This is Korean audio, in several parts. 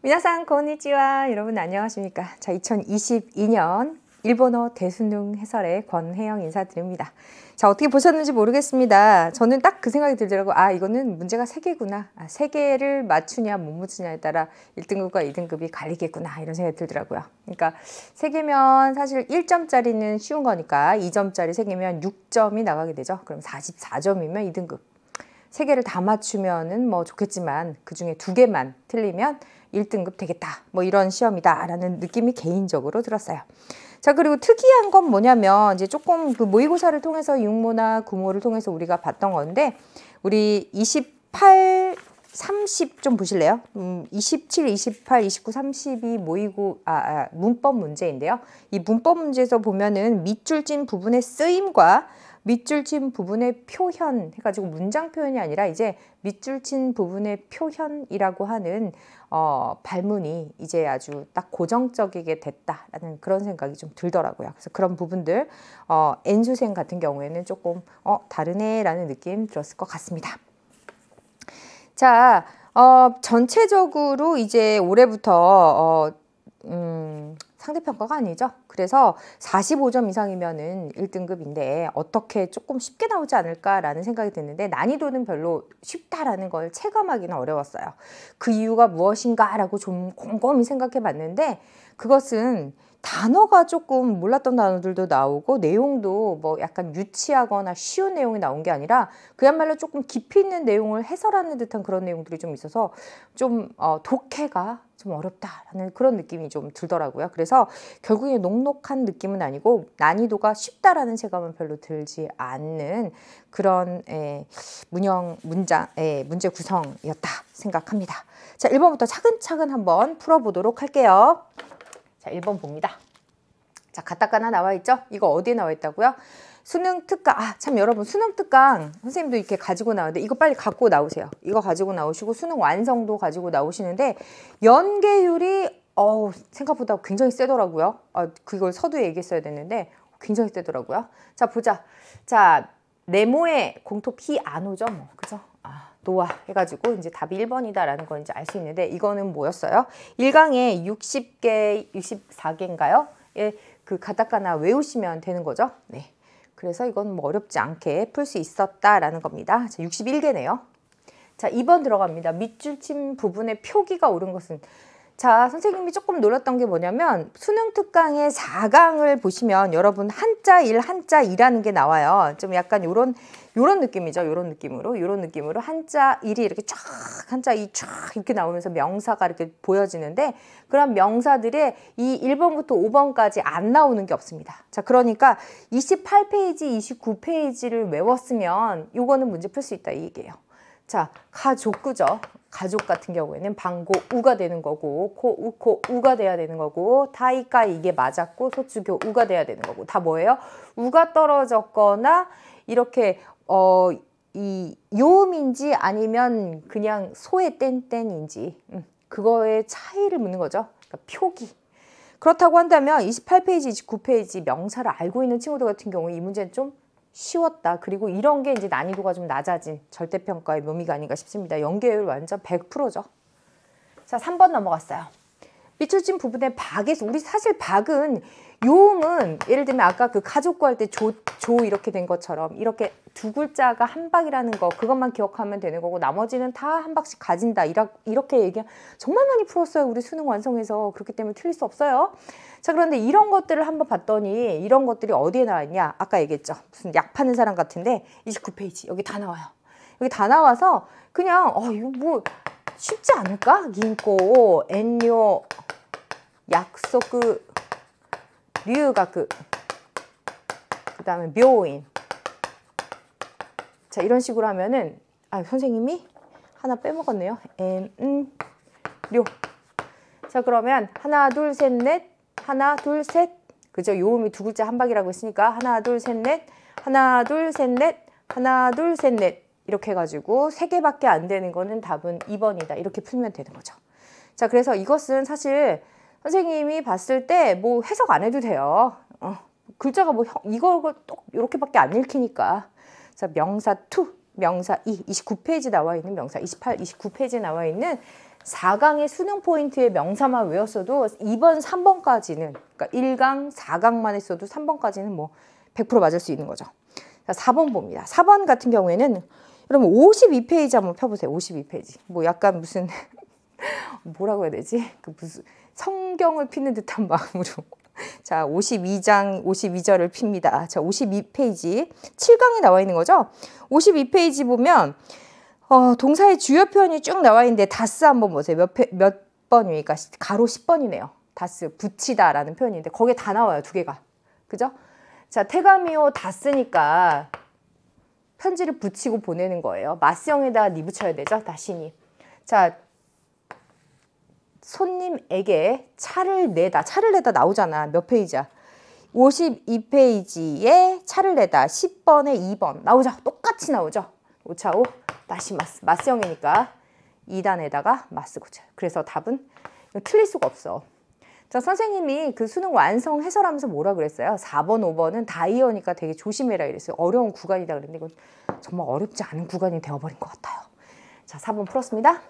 미나상 konnichiwa. 여러분 안녕하십니까? 자, 2022년 일본어 대수능 해설의 권혜영 인사드립니다. 자, 어떻게 보셨는지 모르겠습니다. 저는 딱 그 생각이 들더라고요. 아, 이거는 문제가 3개구나. 3개를 맞추냐 못 맞추냐에 따라 1등급과 2등급이 갈리겠구나. 이런 생각이 들더라고요. 그러니까 3개면 사실 1점짜리는 쉬운 거니까 2점짜리 3개면 6점이 나가게 되죠. 그럼 44점이면 2등급. 3개를 다 맞추면은 뭐 좋겠지만 그 중에 2개만 틀리면 1등급 되겠다. 뭐 이런 시험이다 라는 느낌이 개인적으로 들었어요. 자, 그리고 특이한 건 뭐냐면 이제 조금 그 모의고사를 통해서 육모나 구모를 통해서 우리가 봤던 건데 우리 28, 30 좀 보실래요? 27, 28, 29, 32 문법 문제인데요. 이 문법 문제에서 보면은 밑줄 찐 부분의 쓰임과 밑줄 친 부분의 표현 해가지고 문장 표현이 아니라 이제 밑줄 친 부분의 표현이라고 하는 발문이 이제 아주 딱 고정적이게 됐다라는 그런 생각이 좀 들더라고요. 그래서 그런 부분들 N수생 같은 경우에는 조금 다르네라는 느낌 들었을 것 같습니다. 자, 전체적으로 이제 올해부터 상대평가가 아니죠. 그래서 45점 이상이면은 1등급인데 어떻게 조금 쉽게 나오지 않을까라는 생각이 드는데 난이도는 별로 쉽다라는 걸 체감하기는 어려웠어요. 그 이유가 무엇인가라고 좀 곰곰이 생각해 봤는데 그것은 단어가 조금 몰랐던 단어들도 나오고 내용도 뭐 약간 유치하거나 쉬운 내용이 나온 게 아니라 그야말로 조금 깊이 있는 내용을 해설하는 듯한 그런 내용들이 좀 있어서 좀 독해가 좀 어렵다라는 그런 느낌이 좀 들더라고요. 그래서 결국에 녹록한 느낌은 아니고 난이도가 쉽다라는 체감은 별로 들지 않는 그런 문제 구성이었다 생각합니다. 자, 1번부터 차근차근 한번 풀어보도록 할게요. 자, 1번 봅니다. 자, 가타카나 나와 있죠? 이거 어디에 나와 있다고요? 수능 특강. 참 여러분 수능 특강 선생님도 이렇게 가지고 나오는데 이거 빨리 갖고 나오세요. 이거 가지고 나오시고 수능 완성도 가지고 나오시는데 연계율이 생각보다 굉장히 세더라고요. 그걸 서두에 얘기했어야 됐는데 굉장히 세더라고요. 자, 보자. 자, 네모의 공통 P 안 오죠? 뭐, 그죠? 노아 해가지고 이제 답이 1번이다라는 걸 이제 알 수 있는데 이거는 뭐였어요? 1강에 60개, 64개인가요? 예, 그 가타카나 외우시면 되는 거죠. 네. 그래서 이건 뭐 어렵지 않게 풀 수 있었다라는 겁니다. 자, 61개네요. 자, 2번 들어갑니다. 밑줄 친 부분의 표기가 옳은 것은 자, 선생님이 조금 놀랐던 게 뭐냐면 수능 특강의 4강을 보시면 여러분 한자 1, 한자 2라는 게 나와요. 좀 약간 요런 느낌이죠. 요런 느낌으로 한자 1이 이렇게 쫙 한자 2 쫙 이렇게 나오면서 명사가 이렇게 보여지는데 그런 명사들의 이 1번부터 5번까지 안 나오는 게 없습니다. 자, 그러니까 28페이지, 29페이지를 외웠으면 요거는 문제 풀 수 있다 이 얘기예요. 자, 가족구죠. 가족 같은 경우에는 방고 우가 되는 거고 코 우가 돼야 되는 거고 타이까 이게 맞았고 소추교 우가 돼야 되는 거고 다 뭐예요? 우가 떨어졌거나 이렇게 이 요음인지 아니면 그냥 소의 땡땡인지 그거의 차이를 묻는 거죠. 그러니까 표기. 그렇다고 한다면 28페이지, 29페이지 명사를 알고 있는 친구들 같은 경우에 이 문제는 좀 쉬웠다. 그리고 이런 게 이제 난이도가 좀 낮아진 절대평가의 묘미가 아닌가 싶습니다. 연계율 완전 100%죠. 자, 3번 넘어갔어요. 밑줄 친 부분의 박에서 우리 사실 박은 요음은 예를 들면 아까 그 가족구 할 때 조 이렇게 된 것처럼 이렇게 두 글자가 한 박이라는 거 그것만 기억하면 되는 거고 나머지는 다 한 박씩 가진다 이렇게 얘기 정말 많이 풀었어요. 우리 수능 완성해서. 그렇기 때문에 틀릴 수 없어요. 자, 그런데 이런 것들을 한번 봤더니 이런 것들이 어디에 나와 있냐? 아까 얘기했죠. 무슨 약 파는 사람 같은데 29페이지 여기 다 나와요. 여기 다 나와서 그냥 이거 뭐 쉽지 않을까? 긴코 엔요 약속 류가그 그다음에 묘인. 자, 이런 식으로 하면은 선생님이 하나 빼먹었네요. 료. 자, 그러면 하나 둘 셋 넷 하나 둘 셋 그죠? 요음이 두 글자 한 박이라고 했으니까 하나 둘 셋 넷 하나 둘 셋 넷 하나 둘 셋 넷 이렇게 해가지고 3개밖에 안 되는 거는 답은 2번이다. 이렇게 풀면 되는 거죠. 자, 그래서 이것은 사실 선생님이 봤을 때 뭐 해석 안 해도 돼요. 글자가 뭐 이걸 또 이렇게밖에 안 읽히니까. 자, 명사 투, 명사 이, 29페이지 나와 있는 명사 28, 29페이지에 나와 있는 4강의 수능 포인트의 명사만 외웠어도 2번, 3번까지는, 그러니까 1강, 4강만 했어도 3번까지는 뭐 100% 맞을 수 있는 거죠. 자, 4번 봅니다. 4번 같은 경우에는 여러분 52페이지 한번 펴보세요. 52페이지. 뭐 약간 무슨 뭐라고 해야 되지? 그 무슨 성경을 피는 듯한 마음으로. 자, 52장 52절을 핍니다. 자, 52페이지 7강에 나와 있는 거죠. 52페이지 보면 동사의 주요 표현이 쭉 나와 있는데 다스 한번 보세요. 몇 번이니까 가로 10번이네요. 다스 붙이다라는 표현인데 거기에 다 나와요. 두 개가. 그죠? 자, 테가미오 다스니까 편지를 붙이고 보내는 거예요. 마스형에다 니 붙여야 되죠. 다시니. 자, 손님에게 차를 내다. 차를 내다 나오잖아. 몇 페이지야? 52페이지에 차를 내다 10번에 2번 나오죠. 똑같이 나오죠. 오차오 다시 마스형이니까 2단에다가 마스 고쳐요. 그래서 답은 틀릴 수가 없어. 자, 선생님이 그 수능 완성 해설하면서 뭐라 그랬어요? 4번, 5번은 다이어니까 되게 조심해라 이랬어요. 어려운 구간이다 그랬는데 이건 정말 어렵지 않은 구간이 되어버린 것 같아요. 자, 4번 풀었습니다.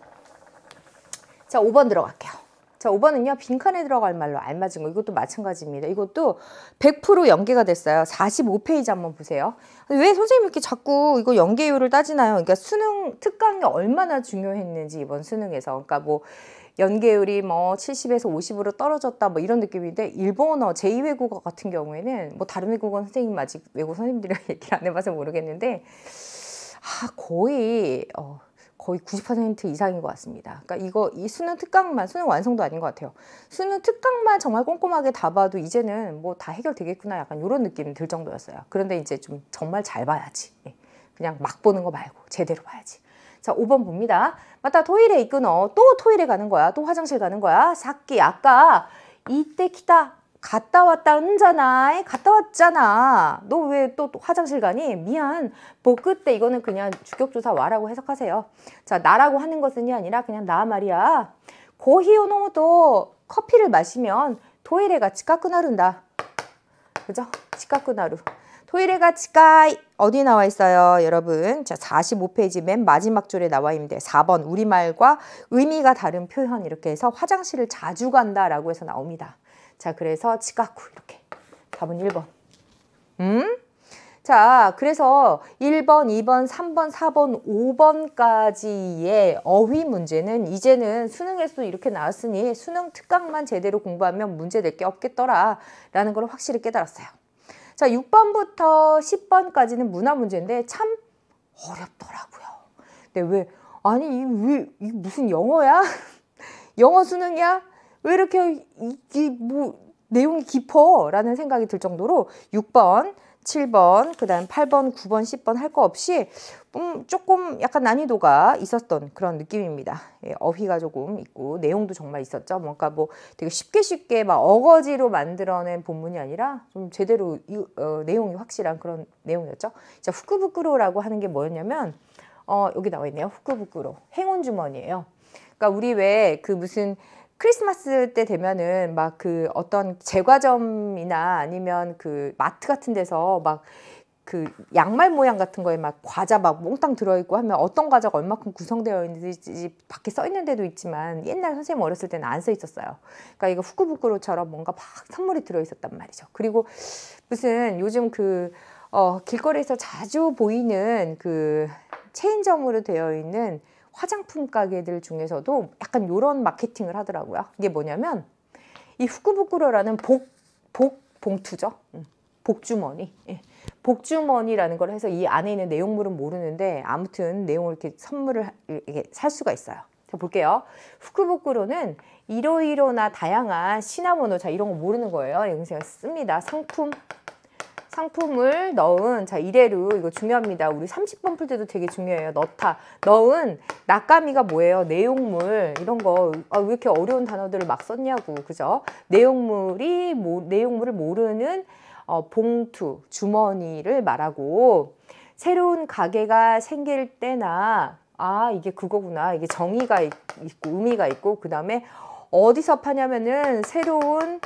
자, 5번 들어갈게요. 자, 5번은요. 빈칸에 들어갈 말로 알맞은 거. 이것도 마찬가지입니다. 이것도 100% 연계가 됐어요. 45페이지 한번 보세요. 왜 선생님이 이렇게 자꾸 이거 연계율을 따지나요? 그러니까 수능 특강이 얼마나 중요했는지 이번 수능에서. 그러니까 뭐 연계율이 뭐 70에서 50으로 떨어졌다 뭐 이런 느낌인데 일본어 제2외국어 같은 경우에는 뭐 다른 외국어 선생님 아직 외국 선생님들이랑 얘기를 안 해봐서 모르겠는데 거의 90% 이상인 것 같습니다. 그러니까 이 수능 특강만, 수능 완성도 아닌 것 같아요. 수능 특강만 정말 꼼꼼하게 다 봐도 이제는 뭐 다 해결되겠구나 약간 이런 느낌이 들 정도였어요. 그런데 이제 좀 정말 잘 봐야지. 그냥 막 보는 거 말고 제대로 봐야지. 자, 5번 봅니다. 맞다, 토일에 있구너. 또 토일에 가는 거야. 또 화장실 가는 거야. 사키, 아까 이때 키다. 갔다 왔다 은잖아. 갔다 왔잖아. 너 왜 또 화장실 가니? 미안. 뭐 그때 이거는 그냥 주격조사 와라고 해석하세요. 자, 나라고 하는 것은이 아니라 그냥 나 말이야. 고히오노도 커피를 마시면 토일에가 치카쿠나룬다. 그죠? 치카쿠나루. 토일에가 치카 어디 나와 있어요, 여러분? 자, 45페이지 맨 마지막 줄에 나와 있는데 4번 우리말과 의미가 다른 표현 이렇게 해서 화장실을 자주 간다라고 해서 나옵니다. 자, 그래서 치카쿠 이렇게. 답은 1번. 자, 그래서 1번, 2번, 3번, 4번, 5번까지의 어휘 문제는 이제는 수능에서 이렇게 나왔으니 수능 특강만 제대로 공부하면 문제 낼 게 없겠더라 라는 걸 확실히 깨달았어요. 자, 6번부터 10번까지는 문화 문제인데 참 어렵더라고요. 근데 왜 무슨 영어야? 영어 수능이야? 왜 이렇게 뭐 내용이 깊어? 라는 생각이 들 정도로 6번, 7번, 그 다음 8번, 9번, 10번 할 거 없이 조금 약간 난이도가 있었던 그런 느낌입니다. 예, 어휘가 조금 있고 내용도 정말 있었죠. 뭔가 뭐 되게 쉽게 막 어거지로 만들어낸 본문이 아니라 좀 제대로 내용이 확실한 그런 내용이었죠. 자, 후쿠부쿠로라고 하는 게 뭐였냐면 여기 나와 있네요. 후쿠부쿠로. 행운 주머니예요. 그러니까 우리 왜 그 무슨 크리스마스 때 되면은 막 그 어떤 제과점이나 아니면 그 마트 같은 데서 막 그 양말 모양 같은 거에 막 과자 막 몽땅 들어있고 하면 어떤 과자가 얼마큼 구성되어 있는지 밖에 써 있는 데도 있지만 옛날 선생님 어렸을 때는 안 써 있었어요. 그러니까 이거 후쿠부쿠로처럼 뭔가 막 선물이 들어있었단 말이죠. 그리고 무슨 요즘 길거리에서 자주 보이는 그 체인점으로 되어 있는 화장품 가게들 중에서도 약간 이런 마케팅을 하더라고요. 이게 뭐냐면 이 후쿠부쿠로라는 봉투죠. 복주머니. 예. 복주머니라는 걸 해서 이 안에 있는 내용물은 모르는데 아무튼 내용을 이렇게 선물을 이렇게 살 수가 있어요. 자, 볼게요. 후쿠부쿠로는 이로이로나 다양한 시나모노, 자, 이런 거 모르는 거예요. 여기서 씁니다. 상품을 넣은, 자, 이래로 이거 중요합니다. 우리 30번 풀 때도 되게 중요해요. 넣은 낙가미가 뭐예요? 내용물 이런 거 왜 이렇게 어려운 단어들을 막 썼냐고, 그죠? 내용물을 모르는 봉투, 주머니를 말하고 새로운 가게가 생길 때나 이게 그거구나. 이게 정의가 있고 의미가 있고 그 다음에 어디서 파냐면은 새로운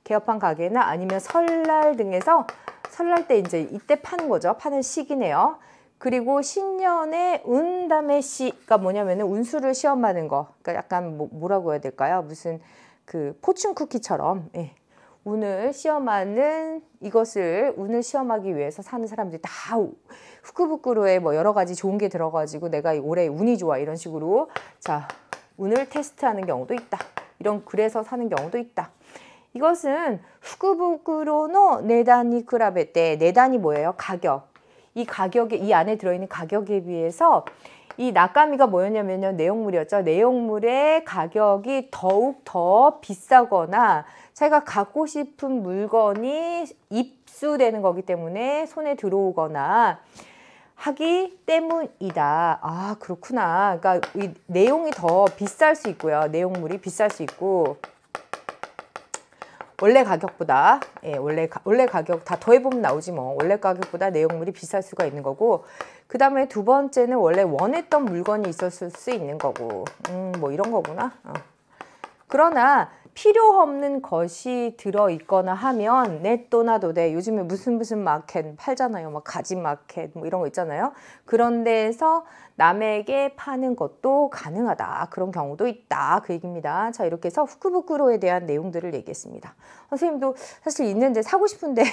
개업한 가게나 아니면 설날 등에서 설날 때 이제 이때 파는 거죠. 파는 시기네요. 그리고 신년에 운다메시가 뭐냐면은 운수를 시험하는 거. 그러니까 약간 뭐라고 해야 될까요? 무슨 그 포춘 쿠키처럼 예. 운을 시험하는 이것을 운을 시험하기 위해서 사는 사람들이 다 후크부크로에 뭐 여러 가지 좋은 게 들어가지고 내가 올해 운이 좋아 이런 식으로 자 운을 테스트하는 경우도 있다. 이런 글에서 사는 경우도 있다. 이것은 후크부크로노 네단이 쿠라베 때 네단이 뭐예요? 가격. 이 가격에 이 안에 들어있는 가격에 비해서 이 낙가미가 뭐였냐면요. 내용물이었죠. 내용물의 가격이 더욱 더 비싸거나 자기가 갖고 싶은 물건이 입수되는 거기 때문에 손에 들어오거나 하기 때문이다. 아, 그렇구나. 그러니까 이 내용이 더 비쌀 수 있고요. 내용물이 비쌀 수 있고 원래 가격보다 예, 원래 가격 다 더해보면 나오지 뭐. 원래 가격보다 내용물이 비쌀 수가 있는 거고 그 다음에 두 번째는 원래 원했던 물건이 있었을 수 있는 거고 뭐 이런 거구나. 그러나 필요 없는 것이 들어있거나 하면 네또나도 돼. 요즘에 무슨 마켓 팔잖아요. 막 가지 마켓 뭐 이런 거 있잖아요. 그런 데에서 남에게 파는 것도 가능하다. 그런 경우도 있다. 그 얘기입니다. 자, 이렇게 해서 후크부크로에 대한 내용들을 얘기했습니다. 선생님도 사실 있는데 사고 싶은데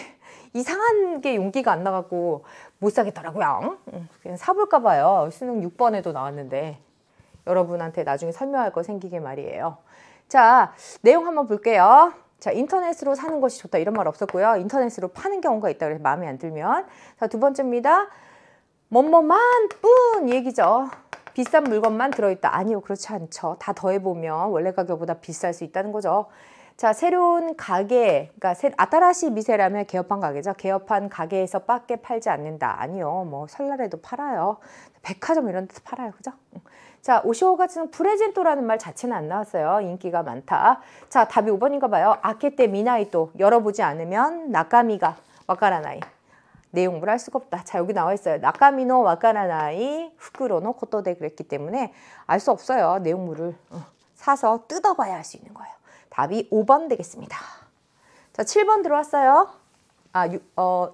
이상한 게 용기가 안 나갖고 못 사겠더라고요. 그냥 사볼까 봐요. 수능 6번에도 나왔는데 여러분한테 나중에 설명할 거 생기게 말이에요. 자, 내용 한번 볼게요. 자, 인터넷으로 사는 것이 좋다 이런 말 없었고요. 인터넷으로 파는 경우가 있다 그래서 마음에 안 들면. 자, 두 번째입니다. 뭐뭐만 뿐 얘기죠. 비싼 물건만 들어있다. 아니요, 그렇지 않죠. 다 더해보면 원래 가격보다 비쌀 수 있다는 거죠. 자, 새로운 가게, 그러니까 아타라시 미세라면 개업한 가게죠. 개업한 가게에서 밖에 팔지 않는다. 아니요, 뭐 설날에도 팔아요. 백화점 이런 데서 팔아요, 그죠? 자, 오시오가츠는 프레젠토라는 말 자체는 안 나왔어요. 인기가 많다. 자, 답이 5번인가 봐요. 아케테 미나이또 열어보지 않으면 나카미가 와카라나이. 내용물 알 수가 없다. 자, 여기 나와 있어요. 나카미노 와카라나이 후쿠로노 코토데 그랬기 때문에 알 수 없어요. 내용물을 사서 뜯어봐야 할 수 있는 거예요. 답이 5번 되겠습니다. 자, 7번 들어왔어요.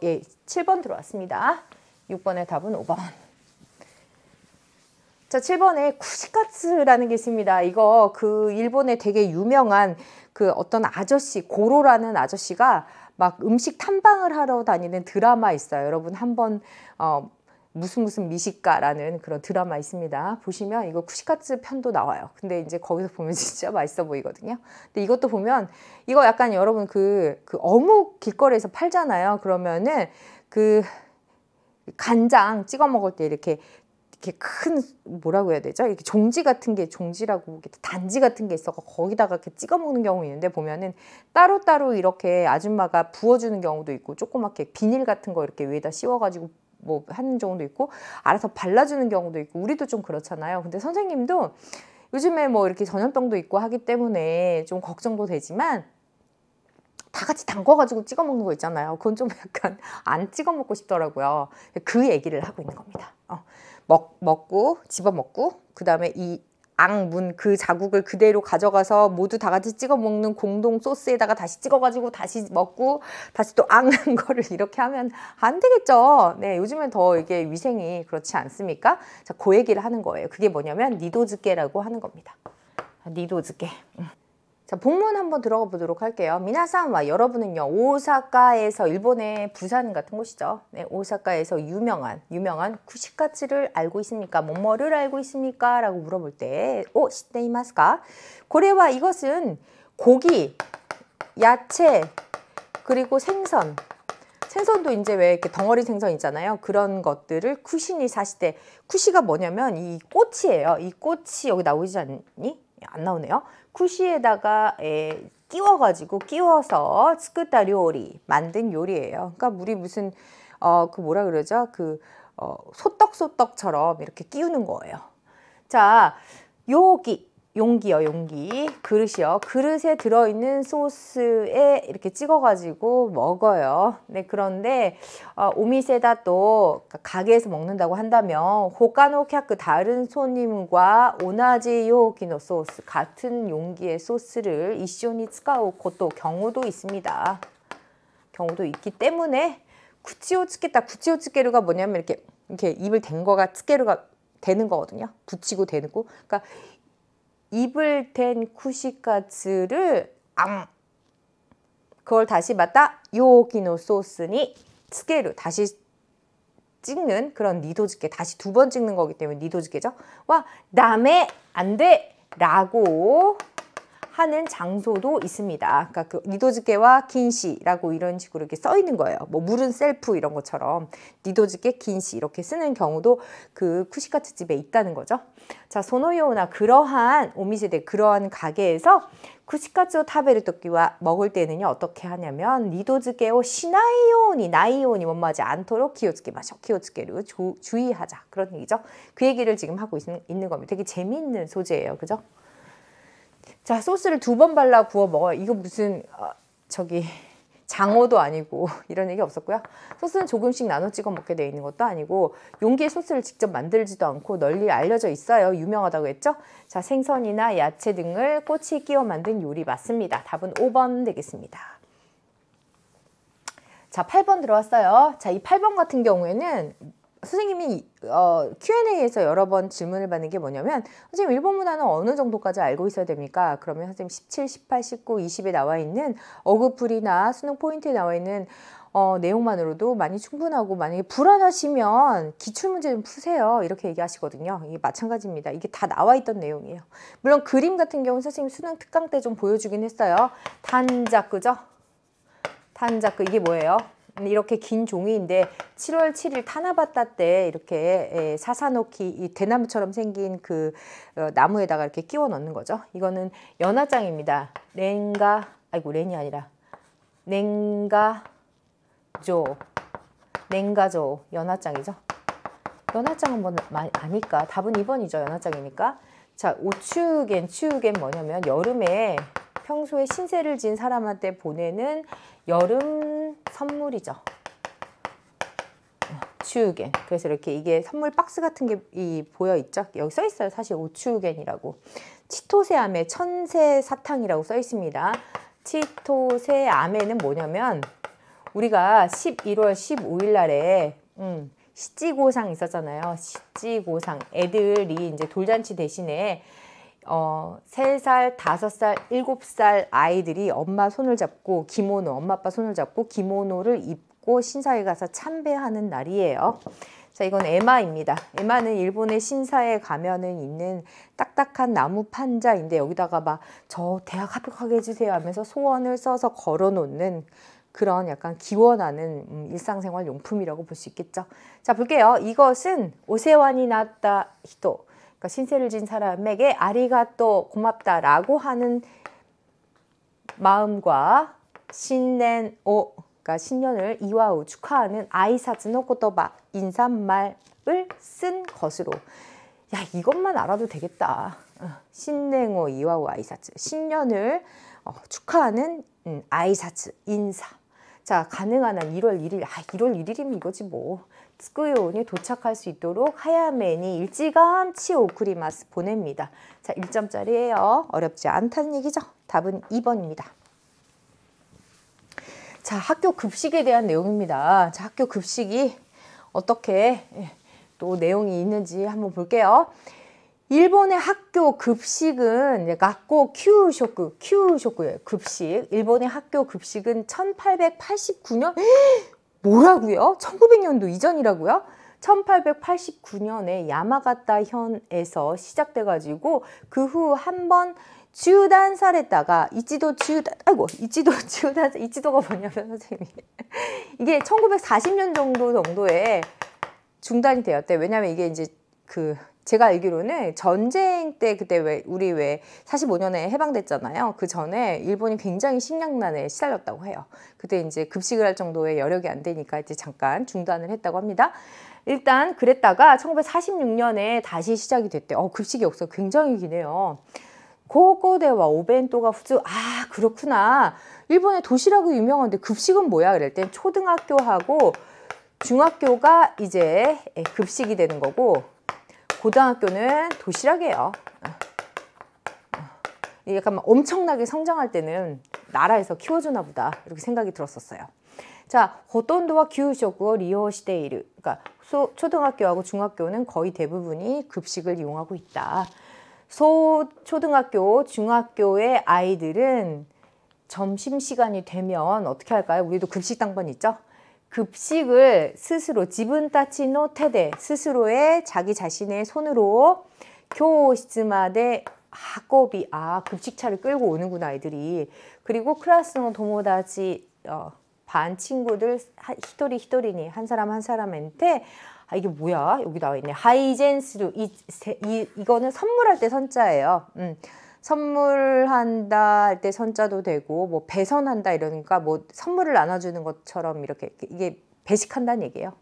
예, 7번 들어왔습니다. 6번의 답은 5번. 자, 7번에 쿠시카츠라는 게 있습니다. 이거 그 일본에 되게 유명한 그 어떤 아저씨, 고로라는 아저씨가 막 음식 탐방을 하러 다니는 드라마 있어요. 여러분 한번 무슨 미식가라는 그런 드라마 있습니다. 보시면 이거 쿠시카츠 편도 나와요. 근데 이제 거기서 보면 진짜 맛있어 보이거든요. 근데 이것도 보면 이거 약간 여러분 그 어묵 길거리에서 팔잖아요. 그러면은 그 간장 찍어 먹을 때 이렇게 큰 뭐라고 해야 되죠? 이렇게 종지 같은 게 종지라고 단지 같은 게 있어 거기다가 이렇게 찍어 먹는 경우 있는데 보면은 따로따로 이렇게 아줌마가 부어주는 경우도 있고 조그맣게 비닐 같은 거 이렇게 위에다 씌워가지고 뭐 하는 경우도 있고 알아서 발라주는 경우도 있고 우리도 좀 그렇잖아요. 근데 선생님도 요즘에 뭐 이렇게 전염병도 있고 하기 때문에 좀 걱정도 되지만 다 같이 담궈가지고 찍어 먹는 거 있잖아요. 그건 좀 약간 안 찍어 먹고 싶더라고요. 그 얘기를 하고 있는 겁니다. 먹고 집어먹고 그 다음에 이 앙문 그 자국을 그대로 가져가서 모두 다 같이 찍어 먹는 공동 소스에다가 다시 찍어가지고 다시 먹고 다시 또 앙는 거를 이렇게 하면 안 되겠죠. 네, 요즘엔 더 이게 위생이 그렇지 않습니까? 자, 그 얘기를 하는 거예요. 그게 뭐냐면 니도즈케라고 하는 겁니다. 니도즈케. 자, 본문 한번 들어가 보도록 할게요. 미나상와 여러분은요, 오사카에서 일본의 부산 같은 곳이죠. 네, 오사카에서 유명한 쿠시카츠를 알고 있습니까? 뭐뭐를 알고 있습니까? 라고 물어볼 때, 시테이마스까? 고래와 이것은 고기, 야채, 그리고 생선도 이제 왜 이렇게 덩어리 생선 있잖아요. 그런 것들을 쿠시니 사시대. 쿠시가 뭐냐면 이 꽃이에요. 이 꽃이 여기 나오지 않니? 안 나오네요. 쿠시에다가 끼워서 스쿠타 요리 만든 요리예요. 그러니까 우리 무슨 그 뭐라 그러죠? 그 소떡소떡처럼 이렇게 끼우는 거예요. 자, 용기, 그릇이요. 그릇에 들어있는 소스에 이렇게 찍어가지고 먹어요. 네, 그런데 오미세다 또 가게에서 먹는다고 한다면 호카노 캬크 다른 손님과 오나지 요기노 소스 같은 용기의 소스를 이쇼니 쓰카우 것도 경우도 있습니다. 경우도 있기 때문에 구치오츠케다. 구치오츠케루가 뭐냐면 이렇게 이렇게 입을 댄 거가 츠게루가 되는 거거든요. 붙이고 되는 거. 그러니까 입을 댄 쿠시카츠를 그걸 다시 맞다 요기노 소스니 츠게루 다시 찍는 그런 니도즈케, 다시 두 번 찍는 거기 때문에 니도즈케죠. 와 남에 안 돼 라고 하는 장소도 있습니다. 그러니까 그 니도즈케와 긴시라고 이런 식으로 이렇게 써 있는 거예요. 뭐 물은 셀프 이런 것처럼 니도즈케 긴시 이렇게 쓰는 경우도 그 쿠시카츠 집에 있다는 거죠. 자, 소노요나 그러한 오미세대 그러한 가게에서 쿠시카츠오 타베르 토끼와 먹을 때는요 어떻게 하냐면 니도즈케오 시나이요니 나이요니 원마지 않도록 키오츠케 마셔 키오츠케를 주의하자 그런 얘기죠. 그 얘기를 지금 하고 있는 겁니다. 되게 재미있는 소재예요, 그죠? 자, 소스를 두 번 발라 구워 먹어요. 이거 무슨 저기 장어도 아니고 이런 얘기 없었고요. 소스는 조금씩 나눠 찍어 먹게 되어 있는 것도 아니고 용기에 소스를 직접 만들지도 않고 널리 알려져 있어요. 유명하다고 했죠. 자, 생선이나 야채 등을 꼬치에 끼워 만든 요리 맞습니다. 답은 5번 되겠습니다. 자, 8번 들어왔어요. 자, 이 8번 같은 경우에는 선생님이 Q&A에서 여러 번 질문을 받는 게 뭐냐면 선생님 일본 문화는 어느 정도까지 알고 있어야 됩니까? 그러면 선생님 17, 18, 19, 20에 나와 있는 어급풀이나 수능 포인트에 나와 있는 내용만으로도 많이 충분하고 만약에 불안하시면 기출문제 좀 푸세요. 이렇게 얘기하시거든요. 이게 마찬가지입니다. 이게 다 나와 있던 내용이에요. 물론 그림 같은 경우는 선생님 수능 특강 때 좀 보여주긴 했어요. 단자크죠? 단자크 이게 뭐예요? 이렇게 긴 종이인데 7월 7일 타나바타 때 이렇게 사사노키 이 대나무처럼 생긴 그 나무에다가 이렇게 끼워 넣는 거죠. 이거는 연화장입니다. 렌이 아니라 랭가조 연화장이죠. 연화장은 뭐 아니까 답은 2번이죠. 연화장이니까. 자, 오추겐 뭐냐면 여름에 평소에 신세를 진 사람한테 보내는 여름 선물이죠. 추우겐. 그래서 이렇게 이게 선물 박스 같은 게 보여 있죠. 여기 써 있어요. 사실 오추겐이라고. 치토세 아메 천세 사탕이라고 써 있습니다. 치토세 아메는 뭐냐면 우리가 11월 15일 날에 시지고상 있었잖아요. 시지고상. 애들이 이제 돌잔치 대신에 3살, 5살, 7살 아이들이 엄마 손을 잡고 기모노, 엄마 아빠 손을 잡고 기모노를 입고 신사에 가서 참배하는 날이에요. 자, 이건 에마입니다. 에마는 일본의 신사에 가면은 있는 딱딱한 나무 판자인데 여기다가 막 저 대학 합격하게 해주세요 하면서 소원을 써서 걸어놓는 그런 약간 기원하는 일상생활 용품이라고 볼 수 있겠죠. 자, 볼게요. 이것은 오세와니 나타 히토, 그러니까 신세를 진 사람에게 아리가또 고맙다라고 하는 마음과 신넨오, 그러니까 신년을 이와우 축하하는 아이사츠노 코토바 인사말을 쓴 것으로. 야, 이것만 알아도 되겠다. 신넨오 이와우 아이사츠, 신년을 축하하는 아이사츠 인사. 자, 가능한 한 1월 1일, 1월 1일이면 이거지 뭐. 스쿠요온이 도착할 수 있도록 하야메니 일찌감치 오쿠리마스 보냅니다. 자, 1점짜리예요. 어렵지 않다는 얘기죠. 답은 2번입니다. 자, 학교 급식에 대한 내용입니다. 자, 학교 급식이 어떻게 또 내용이 있는지 한번 볼게요. 일본의 학교 급식은 가코 큐쇼쿠예요. 급식. 일본의 학교 급식은 1889년 뭐라고요? 1900년도 이전이라고요? 1889년에 야마가타 현에서 시작돼 가지고 그 후 한 번 주단사랬다가 이치도가 뭐냐면 선생님이 이게 1940년 정도에 중단이 되었대. 왜냐면 이게 이제 제가 알기로는 전쟁 때 그때 우리 45년에 해방됐잖아요. 그 전에 일본이 굉장히 식량난에 시달렸다고 해요. 그때 이제 급식을 할 정도의 여력이 안 되니까 이제 잠깐 중단을 했다고 합니다. 일단 그랬다가 1946년에 다시 시작이 됐대. 급식이 없어. 굉장히 기네요. 고고대와 오벤토가 후즈. 그렇구나. 일본의 도시락이 유명한데 급식은 뭐야? 그럴 땐 초등학교하고 중학교가 이제 급식이 되는 거고 고등학교는 도시락이에요. 약간 엄청나게 성장할 때는 나라에서 키워주나 보다 이렇게 생각이 들었었어요. 자, 호돈도와 교육을 이용시대이르. 그러니까 초등학교하고 중학교는 거의 대부분이 급식을 이용하고 있다. 초등학교, 중학교의 아이들은 점심시간이 되면 어떻게 할까요? 우리도 급식 당번 있죠? 급식을 스스로 지분 따치노 테데 스스로의 자기 자신의 손으로 교실마데 학업이 급식차를 끌고 오는구나 아이들이. 그리고 클래스노 도모다치 반 친구들 히토리니 한 사람 한 사람한테 이게 뭐야? 여기 나와 있네. 하이젠스루 이거는 선물할 때 선자예요. 선물한다 할 때 선자도 되고 뭐 배선한다 이러니까 뭐 선물을 나눠주는 것처럼 이렇게 이게 배식한다는 얘기예요.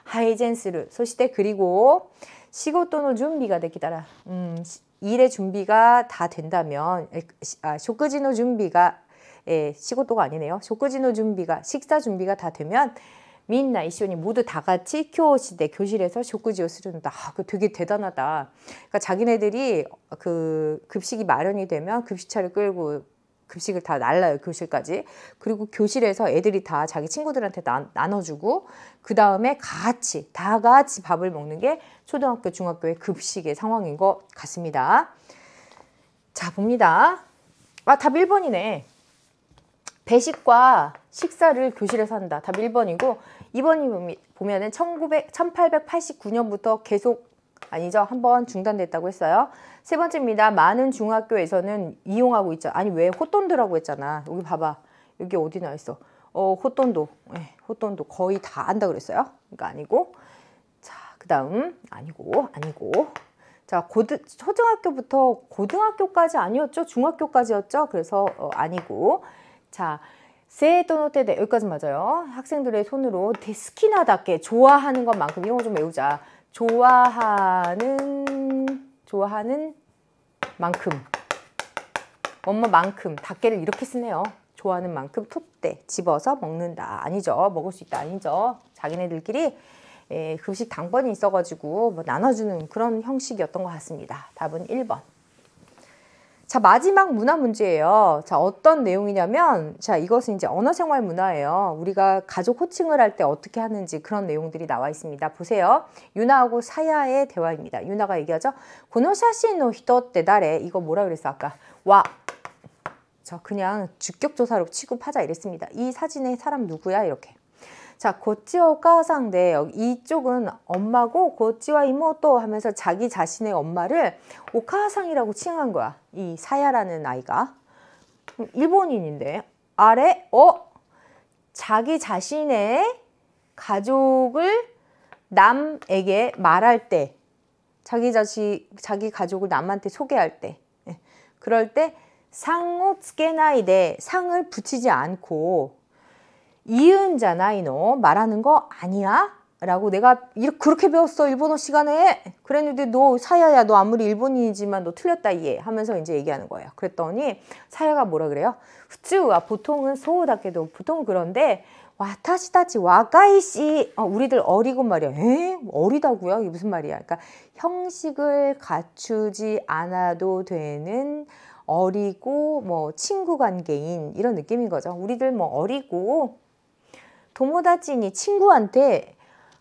하이젠스루 소시대 그리고 시고토노 준비가 되기다라. 일의 준비가 다 된다면 쇼크지노 준비가 시고토가 아니네요. 쇼크지노 준비가 식사 준비가 다 되면 민나 이쇼니 모두 다 같이 교실에 교실에서 쇼크지をするんだ. 그 되게 대단하다. 그러니까 자기네들이 그 급식이 마련이 되면 급식차를 끌고 급식을 다 날라요 교실까지. 그리고 교실에서 애들이 다 자기 친구들한테 나눠주고 그 다음에 다 같이 밥을 먹는 게 초등학교 중학교의 급식의 상황인 것 같습니다. 자 봅니다. 답 1번이네. 배식과 식사를 교실에서 한다. 답 1번이고 2번이 보면은 1889년부터 계속 아니죠. 한번 중단됐다고 했어요. 세 번째입니다. 많은 중학교에서는 이용하고 있죠. 아니 왜 호돈도라고 했잖아. 여기 봐봐. 여기 어디 나와 있어. 호돈도. 호돈도 거의 다 안다 그랬어요. 그러니까 아니고. 자, 그다음 아니고. 자, 초등학교부터 고등학교까지 아니었죠. 중학교까지였죠. 그래서 아니고. 자, 세토노 테데 여기까지 맞아요. 학생들의 손으로 데스키나답게 좋아하는 것만큼 이런 거 좀 외우자. 좋아하는 만큼 만큼 닭게를 이렇게 쓰네요. 좋아하는 만큼 톱대 집어서 먹는다. 아니죠. 먹을 수 있다. 아니죠. 자기네들끼리 급식 당번이 있어가지고 뭐 나눠주는 그런 형식이었던 것 같습니다. 답은 1번. 자, 마지막 문화 문제예요. 자, 어떤 내용이냐면, 자, 이것은 이제 언어생활 문화예요. 우리가 가족 호칭을 할 때 어떻게 하는지 그런 내용들이 나와 있습니다. 보세요. 유나하고 사야의 대화입니다. 유나가 얘기하죠. 고노샤시노 히토 때 나래. 이거 뭐라 그랬어, 아까? 와. 자, 그냥 주격조사로 취급하자 이랬습니다. 이 사진의 사람 누구야? 이렇게. 자, 고치와 오카상데 이쪽은 엄마고 고치와 이모토 하면서 자기 자신의 엄마를 오카상이라고 칭한 거야. 이 사야라는 아이가. 일본인인데 아래 자기 자신의 가족을 남에게 말할 때 자기 가족을 남한테 소개할 때 그럴 때 상을つけないで 상을 붙이지 않고 이은자나이노 말하는 거 아니야? 라고 내가 그렇게 배웠어 일본어 시간에. 그랬는데 너 사야야 너 아무리 일본인이지만 너 틀렸다 이해 하면서 이제 얘기하는 거예요. 그랬더니 사야가 뭐라 그래요? 후츠와 보통은 소우다케도 보통은 그런데 와타시타치 와가이시 우리들 어리고 말이야. 어리다고요? 이게 무슨 말이야? 그러니까 형식을 갖추지 않아도 되는 어리고 뭐 친구 관계인 이런 느낌인 거죠. 우리들 뭐 어리고 도모다치니 친구한테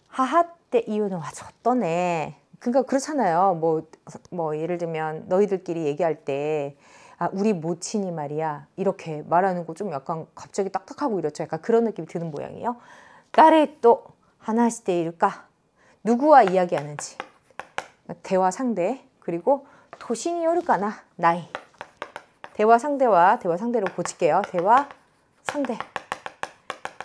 하하때 이유는 어떠네. 그러니까 그렇잖아요. 뭐 예를 들면 너희들끼리 얘기할 때 우리 모친이 말이야 이렇게 말하는 거 좀 약간 갑자기 딱딱하고 이렇죠. 약간 그런 느낌이 드는 모양이에요. 나레 또 하나시테 이를까 누구와 이야기하는지 대화 상대 그리고 도시니 요르까나 나이 대화 상대와 대화 상대로 고칠게요. 대화 상대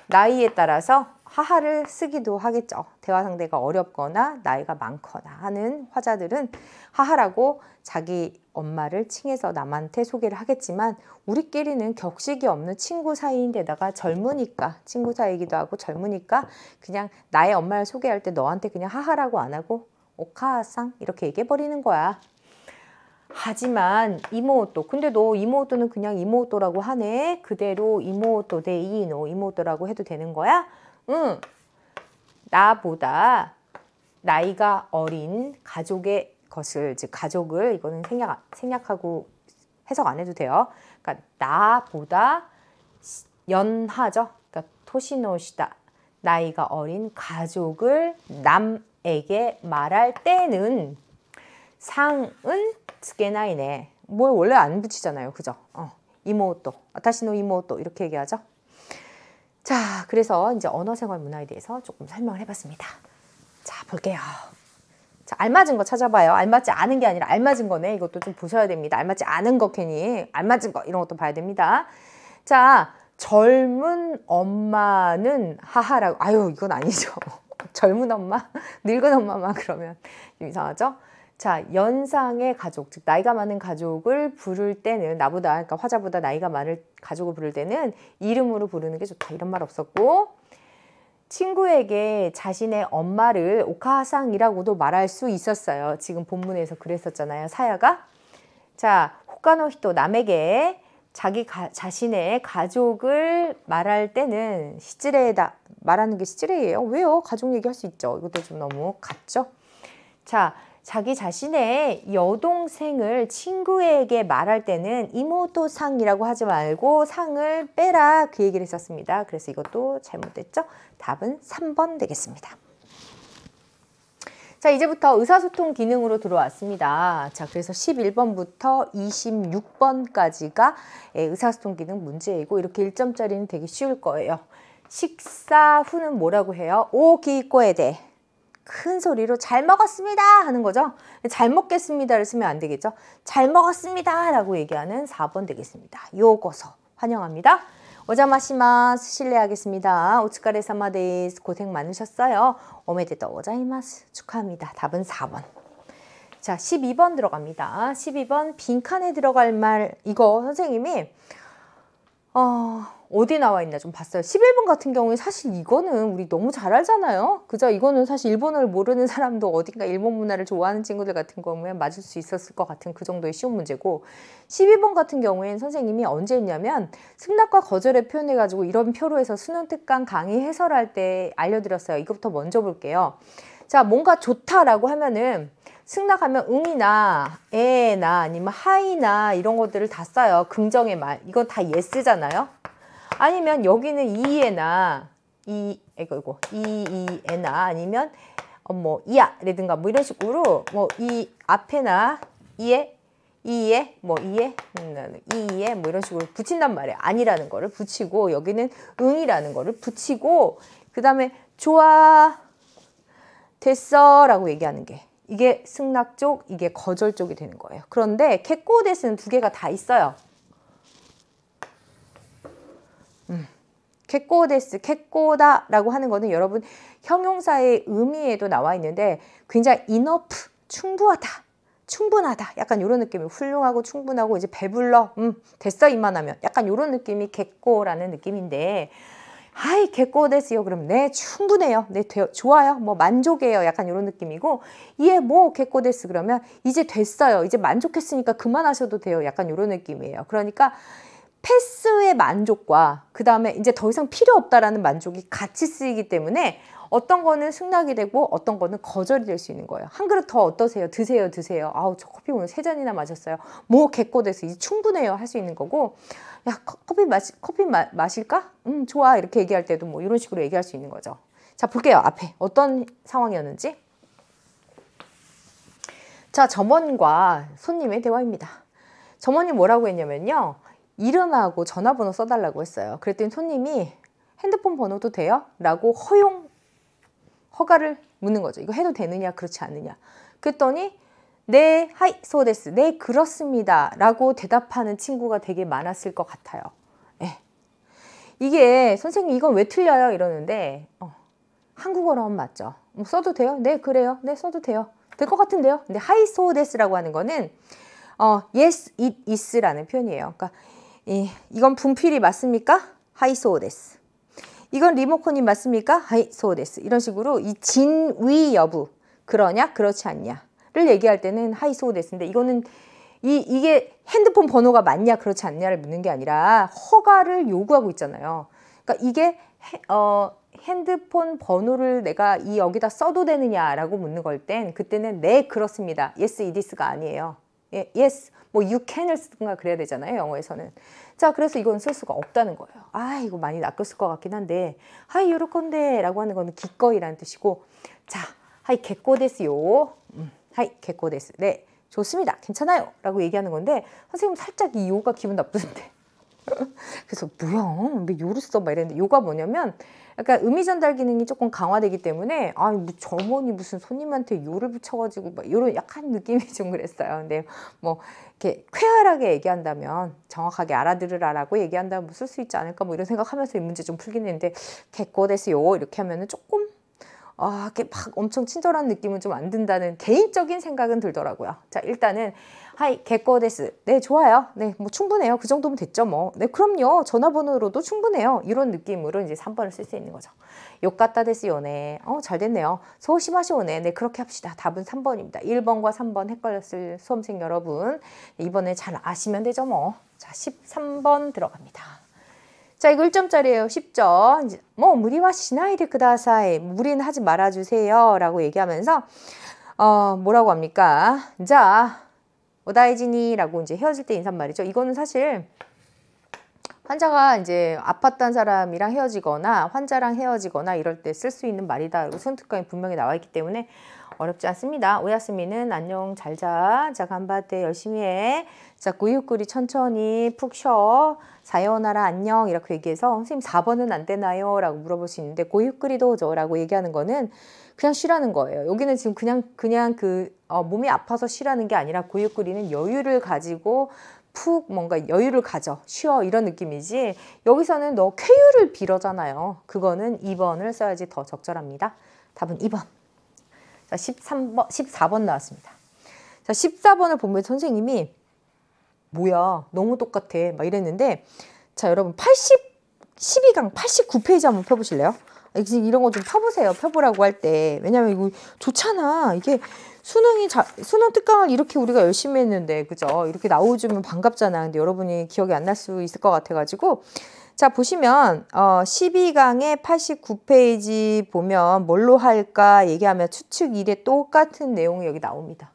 나이에 따라서 하하를 쓰기도 하겠죠. 대화 상대가 어렵거나 나이가 많거나 하는 화자들은 하하라고 자기 엄마를 칭해서 남한테 소개를 하겠지만 우리끼리는 격식이 없는 친구 사이인데다가 젊으니까 친구 사이이기도 하고 젊으니까 그냥 나의 엄마를 소개할 때 너한테 그냥 하하라고 안 하고 오카상 이렇게 얘기해버리는 거야. 하지만 이모토 근데 너 이모토는 그냥 이모토라고 하네. 그대로 이모토 데이노 이모토라고 해도 되는 거야? 응. 나보다 나이가 어린 가족의 것을 즉 가족을 이거는 생략하고 해석 안 해도 돼요. 그러니까 나보다 연하죠. 그러니까 토시노시다. 나이가 어린 가족을 남에게 말할 때는 상은 쓰게나이네. 뭐 원래 안 붙이잖아요. 그죠? 이모또, 아타시노 이모또 이렇게 얘기하죠. 자, 그래서 이제 언어생활 문화에 대해서 조금 설명을 해봤습니다. 자, 볼게요. 자, 알맞은 거 찾아봐요. 알맞지 않은 게 아니라 알맞은 거네. 이것도 좀 보셔야 됩니다. 알맞지 않은 거 괜히 알맞은 거 이런 것도 봐야 됩니다. 자, 젊은 엄마는 하하라고. 아유, 이건 아니죠. 젊은 엄마? 늙은 엄마만 그러면 좀 이상하죠? 자, 연상의 가족, 즉 나이가 많은 가족을 부를 때는 나보다, 그러니까 화자보다 나이가 많은 가족을 부를 때는 이름으로 부르는 게 좋다. 이런 말 없었고, 친구에게 자신의 엄마를 오카상이라고도 말할 수 있었어요. 지금 본문에서 그랬었잖아요. 사야가. 자, 호카노히토 남에게 자신의 가족을 말할 때는 시즈레다. 말하는 게 시즈레예요. 왜요? 가족 얘기할 수 있죠. 이것도 좀 너무 같죠? 자, 자기 자신의 여동생을 친구에게 말할 때는 이모토상이라고 하지 말고 상을 빼라 그 얘기를 했었습니다. 그래서 이것도 잘못됐죠? 답은 3번 되겠습니다. 자, 이제부터 의사소통 기능으로 들어왔습니다. 자, 그래서 11번부터 26번까지가 의사소통 기능 문제이고 이렇게 1점짜리는 되게 쉬울 거예요. 식사 후는 뭐라고 해요? 오기꼬에 대해. 큰 소리로 잘 먹었습니다 하는 거죠. 잘 먹겠습니다를 쓰면 안 되겠죠. 잘 먹었습니다 라고 얘기하는 4번 되겠습니다. 요거서 환영합니다. 오자마시마스 실례하겠습니다. 오츠카레 사마데스 고생 많으셨어요. 오메데또 오자이마스 축하합니다. 답은 4번. 자, 12번 들어갑니다. 12번 빈칸에 들어갈 말 이거 선생님이 어디 나와 있나 좀 봤어요. 11번 같은 경우에 사실 이거는 우리 너무 잘 알잖아요. 그죠? 이거는 사실 일본어를 모르는 사람도 어딘가 일본 문화를 좋아하는 친구들 같은 경우에 맞을 수 있었을 것 같은 그 정도의 쉬운 문제고 12번 같은 경우에는 선생님이 언제 했냐면 승낙과 거절을 표현해가지고 이런 표로 해서 수능 특강 강의 해설할 때 알려드렸어요. 이것부터 먼저 볼게요. 자, 뭔가 좋다라고 하면은 승낙하면 응이나 에나 아니면 하이나 이런 것들을 다 써요. 긍정의 말. 이건 다 예스잖아요. 아니면 여기는 이에나 이에나 아니면 뭐 이야라든가 뭐 이런 식으로 뭐 이 앞에나 이에 뭐 이에 뭐 이런 식으로 붙인단 말이에요. 아니라는 거를 붙이고 여기는 응이라는 거를 붙이고 그다음에 좋아 됐어 라고 얘기하는 게 이게 승낙 쪽, 이게 거절 쪽이 되는 거예요. 그런데 켓고데스는 두 개가 다 있어요. 켓고데스, 켓고다라고 하는 거는 여러분 형용사의 의미에도 나와 있는데 굉장히 enough, 충분하다, 충분하다. 약간 이런 느낌이 훌륭하고 충분하고 이제 배불러, 됐어 이만하면 약간 이런 느낌이 겟고라는 느낌인데 하이 겟고데스요. 그럼 네 충분해요. 네 좋아요. 뭐 만족해요. 약간 이런 느낌이고 이에 뭐 겟고데스 그러면 이제 됐어요. 이제 만족했으니까 그만하셔도 돼요. 약간 이런 느낌이에요. 그러니까 패스의 만족과 그 다음에 이제 더 이상 필요 없다라는 만족이 같이 쓰이기 때문에 어떤 거는 승낙이 되고 어떤 거는 거절이 될 수 있는 거예요. 한 그릇 더 어떠세요? 드세요, 드세요. 아우, 저 커피 오늘 3잔이나 마셨어요. 뭐 겟고데스 이제 충분해요. 할 수 있는 거고 야, 커피 마실까? 좋아. 이렇게 얘기할 때도 뭐 이런 식으로 얘기할 수 있는 거죠. 자, 볼게요. 앞에 어떤 상황이었는지. 자, 점원과 손님의 대화입니다. 점원이 뭐라고 했냐면요. 이름하고 전화번호 써달라고 했어요. 그랬더니 손님이 핸드폰 번호도 돼요? 라고 허가를 묻는 거죠. 이거 해도 되느냐 그렇지 않느냐. 그랬더니 네, 하이, 소데스. 네, 그렇습니다. 라고 대답하는 친구가 되게 많았을 것 같아요. 네. 이게 선생님 이건 왜 틀려요? 이러는데 한국어로 하면 맞죠. 뭐 써도 돼요? 네, 그래요. 네, 써도 돼요. 될 것 같은데요. 근데 하이, 소데스라고 하는 거는 yes, it is라는 표현이에요. 그러니까 이건 분필이 맞습니까? 하이, 소데스. 이건 리모컨이 맞습니까? 하이, 소데스. 이런 식으로 이 진위 여부, 그러냐, 그렇지 않냐. 를 얘기할 때는 하이 소데스인데 이거는 이게 핸드폰 번호가 맞냐 그렇지 않냐를 묻는 게 아니라 허가를 요구하고 있잖아요. 그러니까 이게 핸드폰 번호를 내가 여기다 써도 되느냐라고 묻는 걸 땐 그때는 네 그렇습니다. yes it is가 아니에요. 예, yes, 뭐 you can을 쓰든가 그래야 되잖아요, 영어에서는. 자, 그래서 이건 쓸 수가 없다는 거예요. 아, 이거 많이 낚였을 것 같긴 한데, 하이 요렇건데 라고 하는 거는 기꺼이라는 뜻이고, 자, 하이 개꼬 데스요. 하이 개꼬 데스. 네, 좋습니다. 괜찮아요. 라고 얘기하는 건데, 선생님 살짝 이 요가 기분 나쁘던데. 그래서 뭐야, 왜 요를 써? 막 이랬는데, 요가 뭐냐면 약간 의미 전달 기능이 조금 강화되기 때문에 뭐 점원이 무슨 손님한테 요를 붙여가지고 막 이런 약간 느낌이 좀 그랬어요. 근데 뭐 이렇게 쾌활하게 얘기한다면, 정확하게 알아들으라라고 얘기한다면 뭐 쓸 수 있지 않을까 뭐 이런 생각하면서 이 문제 좀 풀긴 했는데, 개꼬데스요 이렇게 하면은 조금 이렇게 막 엄청 친절한 느낌은 좀 안 든다는 개인적인 생각은 들더라고요. 자, 일단은 하이 개꼬데스. 네, 좋아요. 네, 뭐 충분해요. 그 정도면 됐죠, 뭐. 네, 그럼요. 전화번호로도 충분해요. 이런 느낌으로 이제 3번을 쓸 수 있는 거죠. 요까따 데스요네. 잘 됐네요. 소시마시오네. 네, 그렇게 합시다. 답은 3번입니다. 1번과 3번 헷갈렸을 수험생 여러분, 이번에 잘 아시면 되죠, 뭐. 자, 13번 들어갑니다. 자, 이거 1점짜리예요. 쉽죠? 뭐 무리와 시나이데 그다사이, 무리는 하지 말아주세요 라고 얘기하면서 뭐라고 합니까? 자, 오다이지니 라고 이제 헤어질 때 인사말이죠. 이거는 사실 환자가 이제 아팠던 사람이랑 헤어지거나 환자랑 헤어지거나 이럴 때 쓸 수 있는 말이다. 그리고 수능특강에 분명히 나와 있기 때문에 어렵지 않습니다. 오야스미는 안녕, 잘 자. 자, 간바테 열심히 해. 자, 고유꾸리 천천히 푹 쉬어. 사요나라 안녕 이렇게 얘기해서 선생님 4번은 안 되나요? 라고 물어볼 수 있는데, 고유꾸리도죠 라고 얘기하는 거는 그냥 쉬라는 거예요. 여기는 지금 그냥 몸이 아파서 쉬라는 게 아니라, 고유꾸리는 여유를 가지고 푹 뭔가 여유를 가져, 쉬어 이런 느낌이지, 여기서는 너 쾌유를 빌어잖아요. 그거는 2번을 써야지 더 적절합니다. 답은 2번. 자, 14번 나왔습니다. 자, 14번을 보면 선생님이 뭐야, 너무 똑같아 막 이랬는데, 자, 여러분 12강 89페이지 한번 펴보실래요? 이런 거 좀 펴보세요. 펴보라고 할 때. 왜냐면 이거 좋잖아. 이게 수능 특강을 이렇게 우리가 열심히 했는데, 그죠? 이렇게 나와주면 반갑잖아. 근데 여러분이 기억이 안 날 수 있을 것 같아가지고. 자, 보시면 12강의 89페이지 보면 뭘로 할까 얘기하면 추측 1에 똑같은 내용이 여기 나옵니다.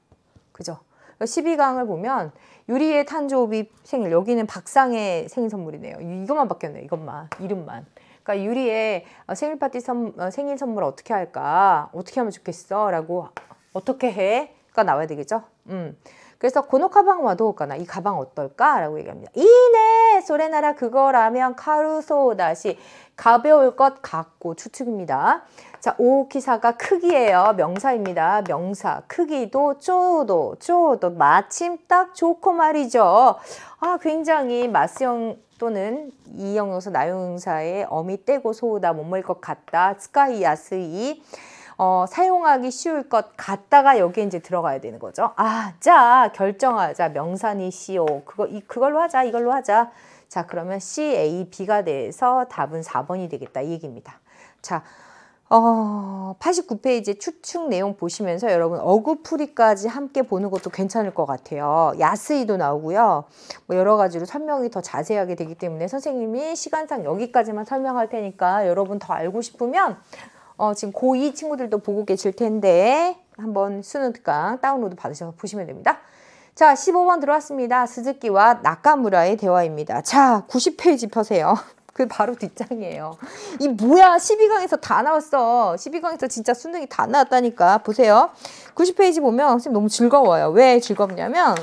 그죠? 12강을 보면 유리의 탄조비 생일, 여기는 박상의 생일 선물이네요. 이것만 바뀌었네요. 이것만, 이름만. 그러니까 유리의 생일 파티 생일 선물 어떻게 할까? 어떻게 하면 좋겠어? 라고, 어떻게 해? 가 나와야 되겠죠? 그래서 고노 가방 와도 가나, 이 가방 어떨까? 라고 얘기합니다. 이네 소레나라 그거라면 카루소 다시, 가벼울 것 같고, 추측입니다. 자, 오키사가 크기예요. 명사입니다. 명사. 크기도 쪼도 마침 딱 좋고 말이죠. 굉장히 마스형 또는 이형용사 나용사의 어미 떼고 소우다, 못모일 것 같다. 스카이 야스이. 사용하기 쉬울 것 같다가 여기에 이제 들어가야 되는 거죠. 자, 결정하자. 명사니 시오. 그걸로 하자. 이걸로 하자. 자, 그러면 C, A, B가 돼서 답은 4번이 되겠다. 이 얘기입니다. 자, 89페이지 추측 내용 보시면서 여러분 어구풀이까지 함께 보는 것도 괜찮을 것 같아요. 야스이도 나오고요. 뭐 여러 가지로 설명이 더 자세하게 되기 때문에 선생님이 시간상 여기까지만 설명할 테니까, 여러분 더 알고 싶으면 지금 고2 친구들도 보고 계실 텐데 한번 수능 특강 다운로드 받으셔서 보시면 됩니다. 자, 15번 들어왔습니다. 스즈키와 나카무라의 대화입니다. 자, 90페이지 펴세요. 그 바로 뒷장이에요. 이 뭐야, 12강에서 다 나왔어. 12강에서 진짜 수능이 다 나왔다니까. 보세요. 90페이지 보면 선생님 너무 즐거워요. 왜 즐겁냐면,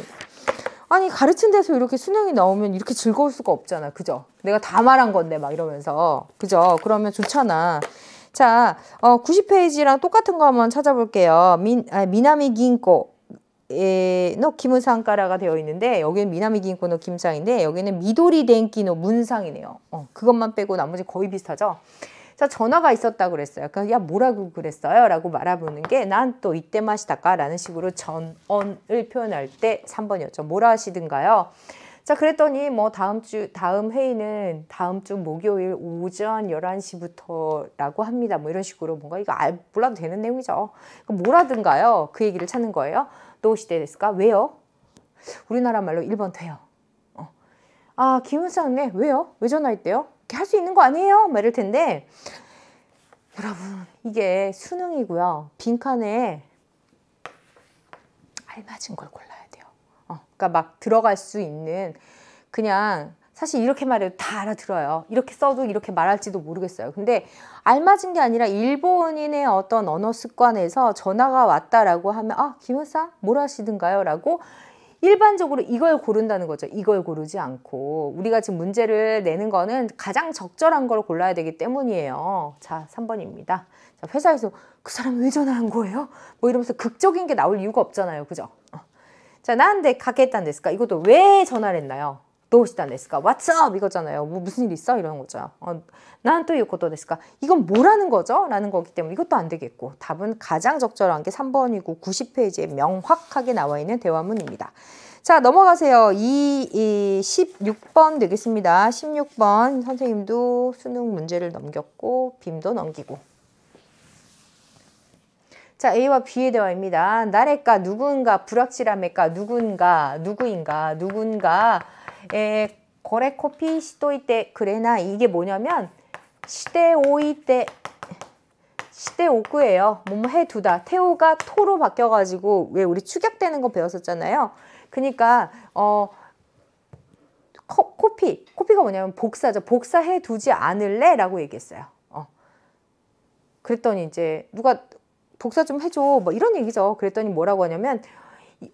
아니 가르친 데서 이렇게 수능이 나오면 이렇게 즐거울 수가 없잖아. 그죠? 내가 다 말한 건데 막 이러면서. 그죠? 그러면 좋잖아. 자, 90페이지랑 똑같은 거 한번 찾아볼게요. 미나미 긴코 노 기무상가라가 되어 있는데, 여기는 미나미 긴코 노 김상인데, 여기는 미도리 덴키노 문상이네요. 그것만 빼고 나머지 거의 비슷하죠. 자, 전화가 있었다고 그랬어요. 그러니까 야, 뭐라고 그랬어요? 라고 말해보는 게, 난 또 이때 마시다까 라는 식으로 전언을 표현할 때 3번이었죠. 뭐라 하시든가요? 자, 그랬더니 뭐 다음 회의는 다음 주 목요일 오전 11시부터라고 합니다. 뭐 이런 식으로 뭔가 이거 몰라도 되는 내용이죠. 그럼 뭐라든가요? 그 얘기를 찾는 거예요. 도시대 데스까? 왜요? 우리나라 말로 1번 돼요. 김은상네 왜요? 왜 전화했대요? 할 수 있는 거 아니에요? 막 이럴 텐데, 여러분 이게 수능이고요. 빈칸에 알맞은 걸 골라야 돼요. 그러니까 막 들어갈 수 있는 그냥 사실 이렇게 말해도 다 알아들어요. 이렇게 써도 이렇게 말할지도 모르겠어요. 근데 알맞은 게 아니라 일본인의 어떤 언어 습관에서 전화가 왔다라고 하면 아, 김은사 뭘 하시든가요? 라고 일반적으로 이걸 고른다는 거죠. 이걸 고르지 않고 우리가 지금 문제를 내는 거는 가장 적절한 걸 골라야 되기 때문이에요. 자, 3번입니다. 자, 회사에서 그 사람 왜 전화한 거예요? 뭐 이러면서 극적인 게 나올 이유가 없잖아요. 그죠? 자, 나한테 가게했단 데스까? 이것도 왜 전화를 했나요? どうしたんですか? What's up? 이거잖아요. 뭐 무슨 일 있어? 이런 거죠. 난 또 이것도 됐을까? 이건 뭐라는 거죠? 라는 거기 때문에 이것도 안 되겠고 답은 가장 적절한 게 3번이고 90페이지에 명확하게 나와 있는 대화문입니다. 자, 넘어가세요. 16번 되겠습니다. 16번 선생님도 수능 문제를 넘겼고 빔도 넘기고. 자, A와 B의 대화입니다. 나래까 누군가 불확실함일까 누군가 누구인가 누군가 거래 코피 시도이때 그래나 이게 뭐냐면 시대 오이때 시대 오구예요. 뭐뭐 해두다. 태오가 토로 바뀌어가지고 왜 우리 축약되는 거 배웠었잖아요. 그러니까 코피가 뭐냐면 복사죠. 복사해두지 않을래? 라고 얘기했어요. 그랬더니 이제 누가 복사 좀 해줘 뭐 이런 얘기죠. 그랬더니 뭐라고 하냐면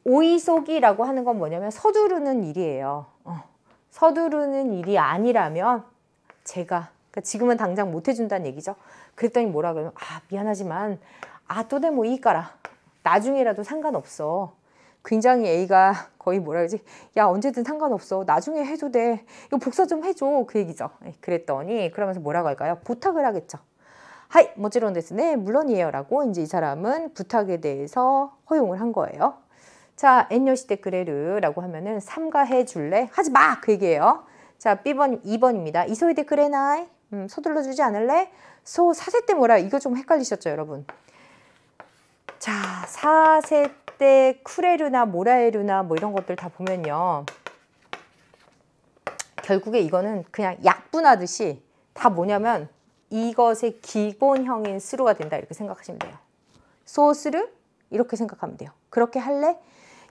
오이속이라고 하는 건 뭐냐면 서두르는 일이에요. 서두르는 일이 아니라면 제가 그러니까 지금은 당장 못 해준다는 얘기죠. 그랬더니 뭐라고 하면 아 미안하지만 또 뭐 이까라 나중에라도 상관없어. 굉장히 A가 거의 뭐라 그러지? 야 언제든 상관없어. 나중에 해도 돼. 이거 복사 좀 해줘. 그 얘기죠. 그랬더니 그러면서 뭐라고 할까요? 부탁을 하겠죠. 하이 모찌론 데스 네 물론이에요 라고 이제 이 사람은 부탁에 대해서 허용을 한 거예요. 자 엔요시테 그레르 라고 하면은 삼가해 줄래? 하지 마! 그 얘기예요. 자 B번 2번입니다. 이소이데 그레나이 서둘러 주지 않을래? 소 사세때 뭐라 이거 좀 헷갈리셨죠 여러분? 자 사세때 쿠레르나 모라에르나 뭐 이런 것들 다 보면요. 결국에 이거는 그냥 약분하듯이 다 뭐냐면 이것의 기본형인 스루가 된다 이렇게 생각하시면 돼요. 소스루 이렇게 생각하면 돼요. 그렇게 할래?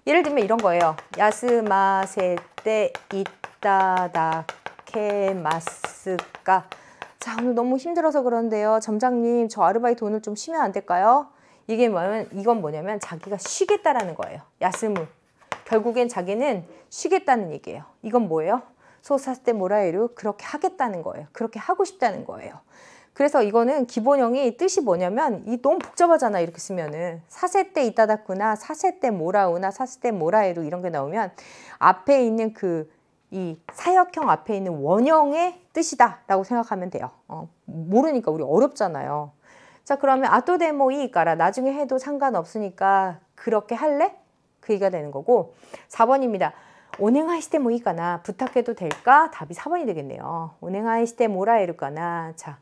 예를 들면 이런 거예요. 야스마세때 이따다케마스까. 자 오늘 너무 힘들어서 그런데요. 점장님 저 아르바이트 오늘 좀 쉬면 안 될까요? 이게 뭐냐면 이건 뭐냐면 자기가 쉬겠다라는 거예요. 야스무. 결국엔 자기는 쉬겠다는 얘기예요. 이건 뭐예요? 소사스테 모라에루 그렇게 하겠다는 거예요. 그렇게 하고 싶다는 거예요. 그래서 이거는 기본형이 뜻이 뭐냐면 이 너무 복잡하잖아 이렇게 쓰면은 사세때 이따다꾸나 사세때 모라우나 사세때 모라에루 이런 게 나오면 앞에 있는 이 사역형 앞에 있는 원형의 뜻이다 라고 생각하면 돼요. 모르니까 우리 어렵잖아요. 자 그러면 아토데모이까라 나중에 해도 상관없으니까 그렇게 할래? 그 얘기가 되는 거고 4번입니다. 오네가이시테 모이까나 부탁해도 될까? 답이 4번이 되겠네요. 오네가이시테 모라에르까나 자,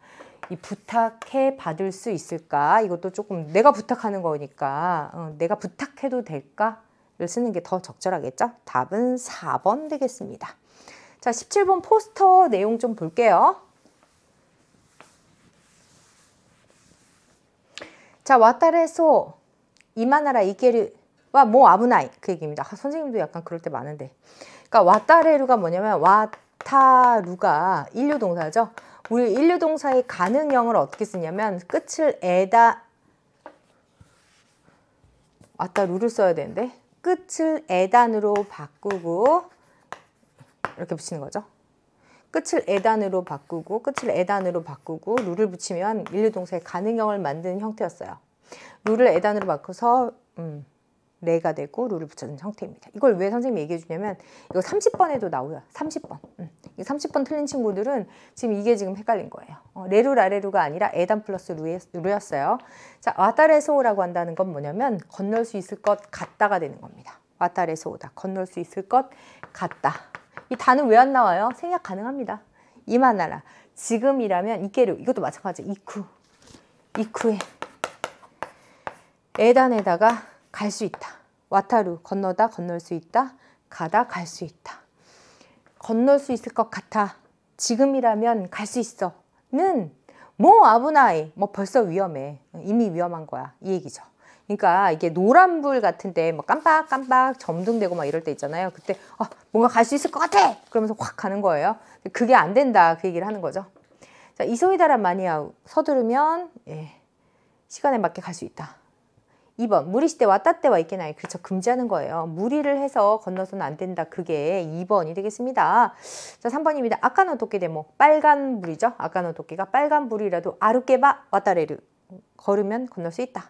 이 부탁해 받을 수 있을까? 이것도 조금 내가 부탁하는 거니까 내가 부탁해도 될까?를 쓰는 게 더 적절하겠죠? 답은 4번 되겠습니다. 자, 17번 포스터 내용 좀 볼게요. 자, 와타레소 이마나라 이케르 와 뭐 아부나이 그 얘기입니다. 선생님도 약간 그럴 때 많은데. 그러니까 와타레루가 뭐냐면 와타루가 일류동사죠. 우리 일류동사의 가능형을 어떻게 쓰냐면 끝을 에다 와타루를 써야 되는데 끝을 에단으로 바꾸고 이렇게 붙이는 거죠. 끝을 에단으로 바꾸고 루를 붙이면 일류동사의 가능형을 만드는 형태였어요. 루를 에단으로 바꿔서 레가 되고 루를 붙여준 형태입니다. 이걸 왜 선생님이 얘기해 주냐면 이거 30번에도 나와요. 30번. 30번 틀린 친구들은 지금 이게 지금 헷갈린 거예요. 레루 라레루가 아니라 에단 플러스 루였어요. 자, 와타레소라고 한다는 건 뭐냐면 건널 수 있을 것 같다가 되는 겁니다. 와타레소다. 건널 수 있을 것 같다. 이 단은 왜 안 나와요? 생략 가능합니다. 이마나라. 지금이라면 이케루. 이것도 마찬가지. 이쿠에 에단에다가 갈 수 있다. 와타루 건너다 건널 수 있다. 가다 갈 수 있다. 건널 수 있을 것 같아. 지금이라면 갈 수 있어. 는 뭐 아부나이 뭐 벌써 위험해. 이미 위험한 거야. 이 얘기죠. 그러니까 이게 노란불 같은데 막 깜빡깜빡 점등되고 막 이럴 때 있잖아요. 그때 뭔가 갈 수 있을 것 같아! 그러면서 확 가는 거예요. 그게 안 된다. 그 얘기를 하는 거죠. 자, 이소이다란 마니아우. 서두르면 시간에 맞게 갈 수 있다. 2번 무리시대 왔다때 와 있게나이. 그렇죠. 금지하는 거예요. 무리를 해서 건너서는 안 된다. 그게 2번이 되겠습니다. 자, 3번입니다. 아까노 도끼 데모. 빨간 불이죠. 아까노 도끼가 빨간 불이라도 아르케바 와타레르. 걸으면 건널 수 있다.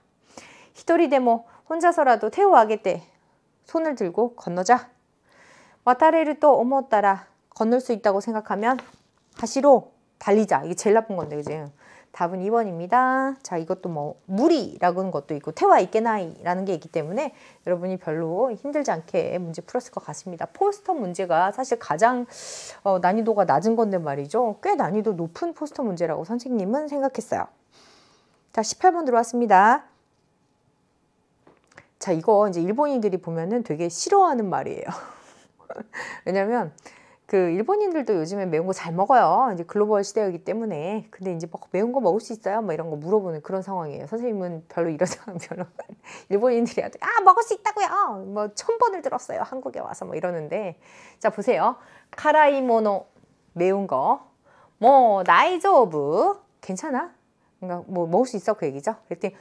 히토리 데모. 혼자서라도 테오 아게때. 손을 들고 건너자. 와타레르 또 오모따라. 건널 수 있다고 생각하면 하시로 달리자. 이게 제일 나쁜 건데, 그지? 답은 2번입니다. 자, 이것도 뭐 무리라는 것도 있고 태와 있게나이라는 게 있기 때문에 여러분이 별로 힘들지 않게 문제 풀었을 것 같습니다. 포스터 문제가 사실 가장 난이도가 낮은 건데 말이죠. 꽤 난이도 높은 포스터 문제라고 선생님은 생각했어요. 자, 18번 들어왔습니다. 자, 이거 이제 일본인들이 보면은 되게 싫어하는 말이에요. 왜냐면 그 일본인들도 요즘에 매운 거 잘 먹어요. 이제 글로벌 시대이기 때문에. 근데 이제 막 매운 거 먹을 수 있어요? 뭐 이런 거 물어보는 그런 상황이에요. 선생님은 별로 이런 상황 별로. 일본인들이 먹을 수 있다고요. 뭐 1000번을 들었어요. 한국에 와서 뭐 이러는데. 자, 보세요. 카라이모노 매운 거. 뭐 나이조브 괜찮아? 그러니까 뭐 먹을 수 있어 그 얘기죠. 그랬더니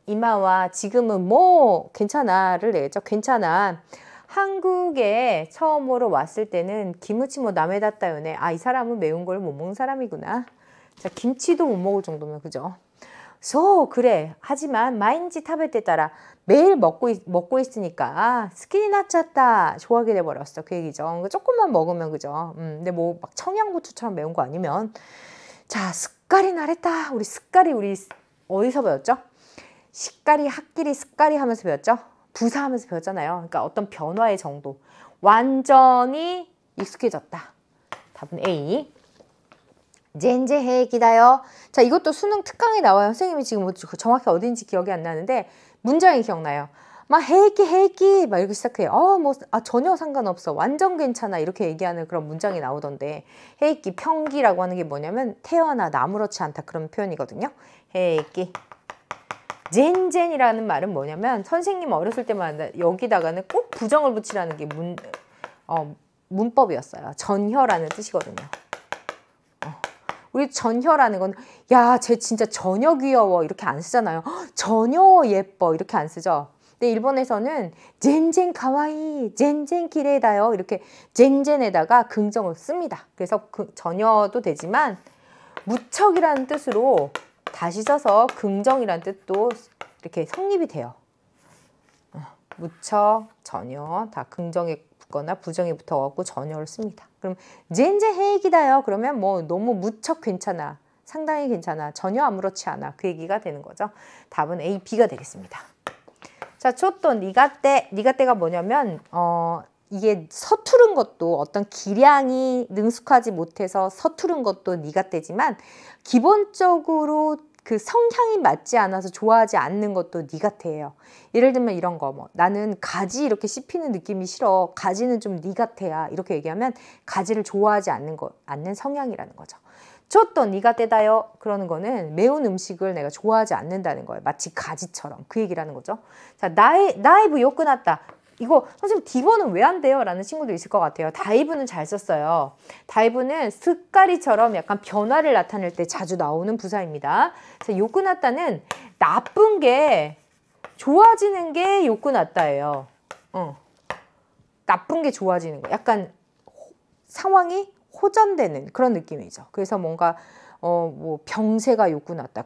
이마와 지금은 뭐 괜찮아를 내죠. 괜찮아. 한국에 처음으로 왔을 때는 김치 뭐 남에다따요네. 이 사람은 매운 걸 못 먹는 사람이구나. 자, 김치도 못 먹을 정도면 그죠? 그래. 하지만 마인지 타베때 따라 매일 먹고 있으니까 스키니 나찼다. 좋아하게 돼버렸어. 그 얘기죠. 그러니까 조금만 먹으면 그죠? 근데 뭐 막 청양고추처럼 매운 거 아니면. 자, 습가리 나랬다. 우리 어디서 배웠죠? 식가리, 학기리, 습가리 하면서 배웠죠? 부사하면서 배웠잖아요. 그러니까 어떤 변화의 정도. 완전히 익숙해졌다. 답은 A. 젠제 해기다요. 자, 이것도 수능 특강에 나와요. 선생님이 지금 뭐 정확히 어딘지 기억이 안 나는데 문장이 기억나요. 막 해기 막 이렇게 시작해요. 전혀 상관없어. 완전 괜찮아. 이렇게 얘기하는 그런 문장이 나오던데 해기, 평기라고 하는 게 뭐냐면 태어나 아무렇지 않다 그런 표현이거든요. 해기. 젠젠이라는 말은 뭐냐면 선생님 어렸을 때마다 여기다가는 꼭 부정을 붙이라는 게 문법이었어요. 전혀라는 뜻이거든요. 우리 전혀라는 건 쟤 진짜 전혀 귀여워 이렇게 안 쓰잖아요. 전혀 예뻐 이렇게 안 쓰죠. 근데 일본에서는 젠젠 가와이, 젠젠 기레다요 이렇게 젠젠에다가 긍정을 씁니다. 그래서 전혀도 되지만 무척이라는 뜻으로 다시 써서 긍정이라는 뜻도 이렇게 성립이 돼요. 무척, 전혀 다 긍정에 붙거나 부정에 붙어갖고 전혀를 씁니다. 그럼 젠제 해익이다요. 그러면 뭐 너무 무척 괜찮아. 상당히 괜찮아. 전혀 아무렇지 않아. 그 얘기가 되는 거죠. 답은 A, B가 되겠습니다. 자, 초또 니가떼가 뭐냐면 이게 서투른 것도 어떤 기량이 능숙하지 못해서 서투른 것도 니가떼지만 기본적으로 그 성향이 맞지 않아서 좋아하지 않는 것도 니가테예요. 예를 들면 이런 거 뭐 나는 가지 이렇게 씹히는 느낌이 싫어. 가지는 좀 니가테야. 이렇게 얘기하면 가지를 좋아하지 않는 성향이라는 거죠. 저또 니가테다요. 그러는 거는 매운 음식을 내가 좋아하지 않는다는 거예요. 마치 가지처럼 그 얘기라는 거죠. 자, 나이브 요끄났다. 이거 선생님 디버는 왜 안 돼요? 라는 친구도 있을 것 같아요. 다이브는 잘 썼어요. 다이브는 습가리처럼 약간 변화를 나타낼 때 자주 나오는 부사입니다. 자, 요끄났다는 나쁜 게 좋아지는 게 요끄났다예요. 나쁜 게 좋아지는 거. 약간 상황이 호전되는 그런 느낌이죠. 그래서 뭔가 뭐 병세가 요끄났다.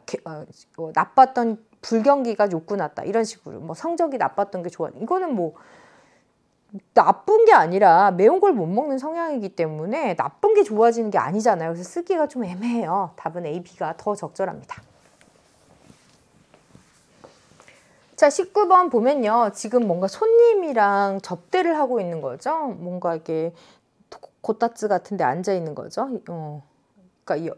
나빴던 불경기가 요끄났다. 이런 식으로 뭐 성적이 나빴던 게 좋아. 이거는 뭐 나쁜 게 아니라 매운 걸 못 먹는 성향이기 때문에 나쁜 게 좋아지는 게 아니잖아요. 그래서 쓰기가 좀 애매해요. 답은 A, B가 더 적절합니다. 자, 19번 보면요. 지금 뭔가 손님이랑 접대를 하고 있는 거죠. 뭔가 이렇게 고따츠 같은 데 앉아 있는 거죠. 그러니까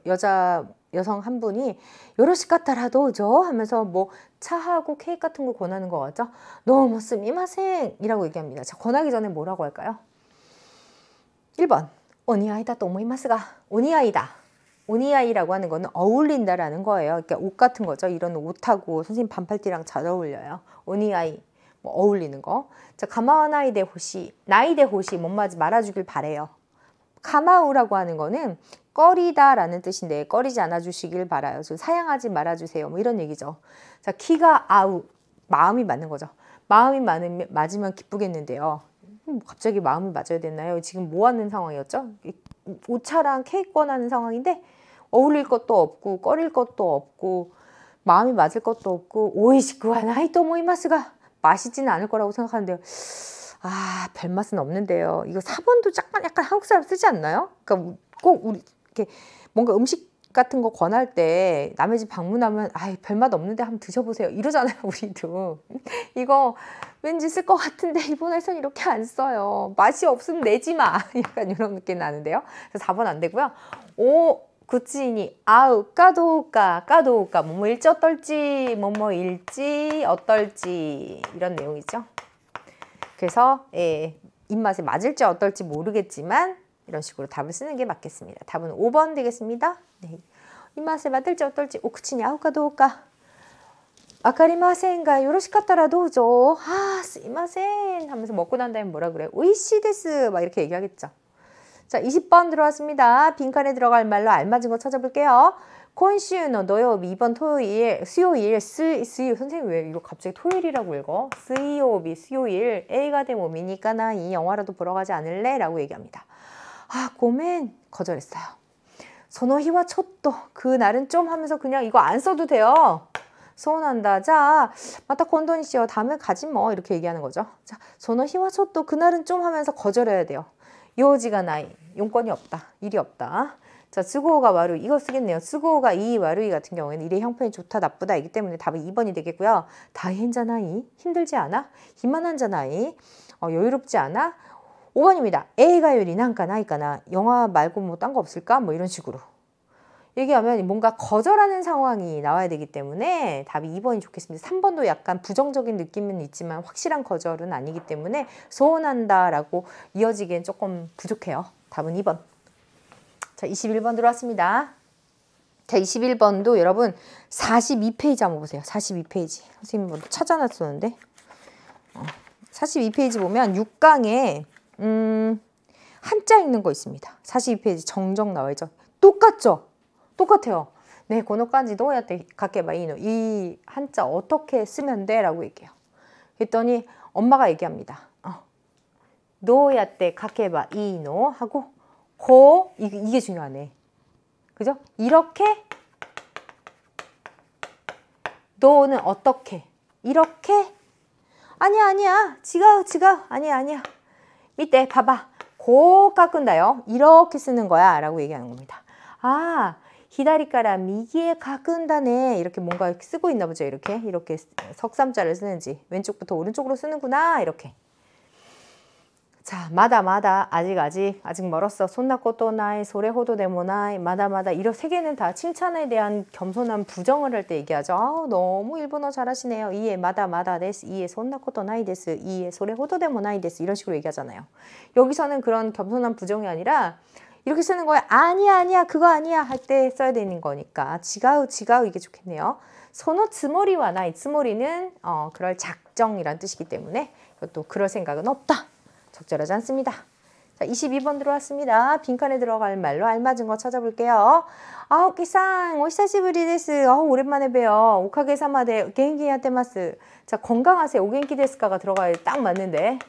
여성 한 분이 요러시 까타라도 죠 하면서 뭐 차하고 케이크 같은 거 권하는 거 같죠? 너무 스미마셍 이라고 얘기합니다. 자, 권하기 전에 뭐라고 할까요? 1번 오니아이다 또 오모이마스가 오니아이다. 오니아이라고 하는 거는 어울린다라는 거예요. 그러니까 옷 같은 거죠. 이런 옷하고 선생님 반팔티랑 잘 어울려요. 오니아이, 뭐 어울리는 거. 자, 가마와나이데 호시, 나이데 호시, 뭔지 말아주길 바래요. 가마우라고 하는 거는 꺼리다라는 뜻인데 꺼리지 않아주시길 바라요. 사양하지 말아주세요. 뭐 이런 얘기죠. 자, 키가 아우, 마음이 맞는 거죠. 마음이 맞으면 기쁘겠는데요. 갑자기 마음이 맞아야 됐나요? 지금 뭐 하는 상황이었죠? 오차랑 케이크 권하는 상황인데 어울릴 것도 없고 꺼릴 것도 없고 마음이 맞을 것도 없고 오이시쿠와 나이토 모이마스가 맛있지는 않을 거라고 생각하는데요. 아, 별맛은 없는데요. 이거 4번도 약간 한국 사람 쓰지 않나요? 그러니까 꼭 우리 이렇게 뭔가 음식 같은 거 권할 때 남의 집 방문하면 아, 별맛 없는데 한번 드셔보세요 이러잖아요. 우리도 이거 왠지 쓸 것 같은데 일본에서는 이렇게 안 써요. 맛이 없으면 내지 마. 약간 이런 느낌 나는데요. 그래서 4번 안 되고요. 5 구치니 아우 까도우까 뭐뭐일지 어떨지 뭐뭐일지 어떨지 이런 내용이죠. 그래서 입맛에 맞을지 어떨지 모르겠지만 이런 식으로 답을 쓰는 게 맞겠습니다. 답은 5번 되겠습니다. 네. 입맛에 맞을지 어떨지 오쿠치니 아우까 도우까 와카리마센가 요로시카타라 도우죠. 아, 스이마센 하면서 먹고 난 다음에 뭐라 그래? 오이시 데스 막 이렇게 얘기하겠죠. 자, 20번 들어왔습니다. 빈칸에 들어갈 말로 알맞은 거 찾아볼게요.今週の 土曜日, 이번 토요일, 수요일, 선생님 왜 이거 갑자기 토요일이라고 읽어? 수요일, 수요일,映画でも見に行かない? 영화라도 보러 가지 않을래? 라고 얘기합니다. 아, 고멘 거절했어요. その日はちょっと, 그날은 좀 하면서 그냥 이거 안 써도 돼요. 소원한다. 자, 마타 콘도니시오. 다음에 가지 뭐. 이렇게 얘기하는 거죠. 자, その日はちょっと, 그날은 좀 하면서 거절해야 돼요. 요지가 나이. 용건이 없다. 일이 없다. 자, 쓰고가 와루이. 이거 쓰겠네요. 쓰고가 이 와루이 같은 경우에는 일의 형편이 좋다, 나쁘다 이기 때문에 답은 2번이 되겠고요. 다이헨자나이. 힘들지 않아? 희만한자나이. 여유롭지 않아? 5번입니다. 에이가요리 난까 나이까나. 영화 말고 뭐 딴 거 없을까? 뭐 이런 식으로. 얘기하면 뭔가 거절하는 상황이 나와야 되기 때문에 답이 2번이 좋겠습니다. 3번도 약간 부정적인 느낌은 있지만 확실한 거절은 아니기 때문에 소원한다 라고 이어지기엔 조금 부족해요. 답은 2번. 자, 21번 들어왔습니다. 자, 21번도 여러분 42페이지 한번 보세요. 42페이지. 선생님 뭐 찾아놨었는데 42페이지 보면 6강에 한자 읽는 거 있습니다. 42페이지 정정 나와있죠. 똑같죠? 똑같아요. 네, 고노간지 도야때 가케바이노. 이 한자 어떻게 쓰면 돼? 라고 얘기해요. 그랬더니 엄마가 얘기합니다. 도야때 가케바이노 하고 고 이게 중요하네. 그죠? 이렇게 도는 어떻게 이렇게 아니야 지가 아니야 밑에 봐봐 고 깎은다요. 이렇게 쓰는 거야 라고 얘기하는 겁니다. 아, 히다리까라 미기에 깎은다네. 이렇게 뭔가 쓰고 있나 보죠. 이렇게 석삼자를 쓰는지 왼쪽부터 오른쪽으로 쓰는구나. 이렇게. 자, 마다 아직 멀었어. 손나코토 나이 소레호도 데모나이 마다 이런 세 개는 다 칭찬에 대한 겸손한 부정을 할 때 얘기하죠. 아우, 너무 일본어 잘하시네요. 이에 마다 데스, 이에 손나코토 나이 데스, 이에 소레호도 데모나이 데스 이런 식으로 얘기하잖아요. 여기서는 그런 겸손한 부정이 아니라 이렇게 쓰는 거야. 아니야 그거 아니야 할 때 써야 되는 거니까 지가우 이게 좋겠네요. 소노 츠모리와 나이 츠모리는 그럴 작정이란 뜻이기 때문에 이것도 그럴 생각은 없다. 적절하지 않습니다. 자, 22번 들어왔습니다. 빈칸에 들어갈 말로 알맞은 거 찾아볼게요. 오키상 오히사시부리 데스. 오랜만에 봬요. 오카게 사마데 겐키 야테마스. 자, 건강하세요. 오겐키 데스카가 들어가야 딱 맞는데.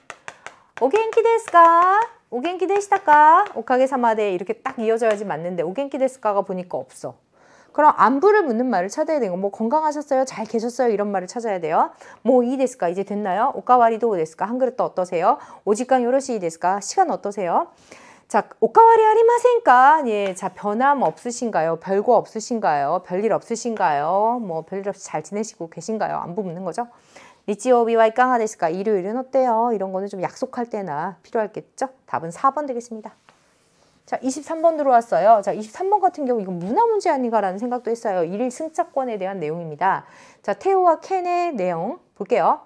오겐키 데스까? 오겐키 데시타까? 오카게 사마데 이렇게 딱 이어져야지 맞는데 오겐키 데스까가 보니까 없어. 그럼 안부를 묻는 말을 찾아야 되고 뭐 건강하셨어요? 잘 계셨어요? 이런 말을 찾아야 돼요. 뭐 이 데스까? 이제 됐나요? 오카와리도 데스까? 한 그릇 더 어떠세요? 오직간 요러시 데스까? 시간 어떠세요? 자, 오카와리 아리마센까? 예, 자, 변함 없으신가요? 별거 없으신가요? 별일 없으신가요? 뭐 별일 없이 잘 지내시고 계신가요? 안부 묻는 거죠. 니치요비와 이강하 데스까? 일요일은 어때요? 이런 거는 좀 약속할 때나 필요하겠죠? 답은 4번 되겠습니다. 자, 23번 들어왔어요. 자, 23번 같은 경우 이건 문화 문제 아닌가라는 생각도 했어요. 일일 승차권에 대한 내용입니다. 자, 테오와 켄의 내용 볼게요.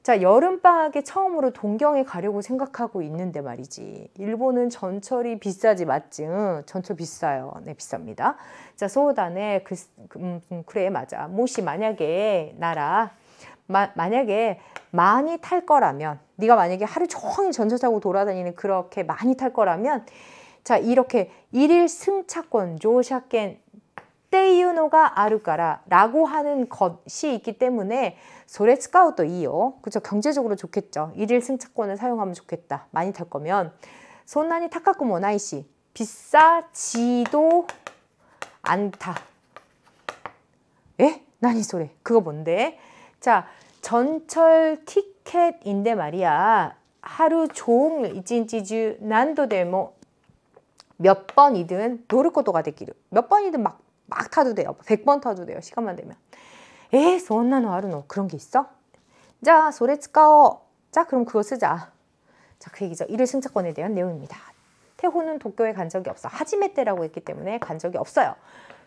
자, 여름방학에 처음으로 동경에 가려고 생각하고 있는데 말이지. 일본은 전철이 비싸지, 맞지? 응, 전철 비싸요. 네, 비쌉니다. 자, 소단에 그래, 맞아. 모시 만약에 만약에 많이 탈 거라면, 네가 만약에 하루 종일 전철 타고 돌아다니는 그렇게 많이 탈 거라면, 자, 이렇게 일일 승차권 조샤켄 떼유노가 아루까라 라고 하는 것이 있기 때문에 소레 스카우도 이요. 그죠? 경제적으로 좋겠죠. 일일 승차권을 사용하면 좋겠다. 많이 탈 거면. 손난이 타카쿠 모나이시 비싸지도 않다. 에? 나니 소레. 그거 뭔데? 자, 전철 티켓인데 말이야. 하루 종일 이진지주 난도데모 몇 번이든 노르코도가 되기를. 몇 번이든 막 타도 돼요. 100번 타도 돼요. 시간만 되면. 소나노 아루노. 그런 게 있어? 자, 소레 쓰까오. 자, 그럼 그거 쓰자. 자, 그 얘기죠. 일일 승차권에 대한 내용입니다. 태호는 도쿄에 간 적이 없어. 하지메 때라고 했기 때문에 간 적이 없어요.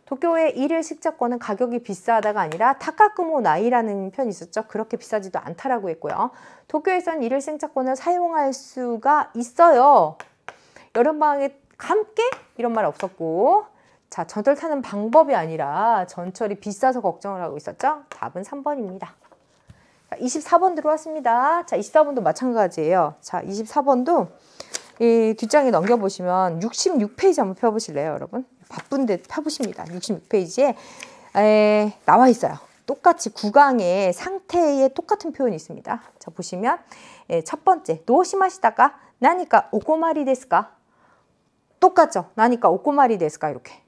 도쿄의 일일 승차권은 가격이 비싸다가 아니라 타카쿠모 나이라는 편이 있었죠. 그렇게 비싸지도 않다라고 했고요. 도쿄에선 일일 승차권을 사용할 수가 있어요. 여름방학에 함께? 이런 말 없었고. 자, 전철 타는 방법이 아니라 전철이 비싸서 걱정을 하고 있었죠. 답은 3번입니다. 자, 24번 들어왔습니다. 자, 24번도 마찬가지예요. 자, 24번도 이 뒷장에 넘겨보시면 66페이지 한번 펴보실래요, 여러분? 바쁜데 펴보십니다. 66페이지에 나와 있어요. 똑같이 구강의 상태에 똑같은 표현이 있습니다. 자, 보시면 첫 번째, 노시마시다가 나니까 오코마리 데스까? 똑같죠? 나니까 오코마리 데스까? 이렇게.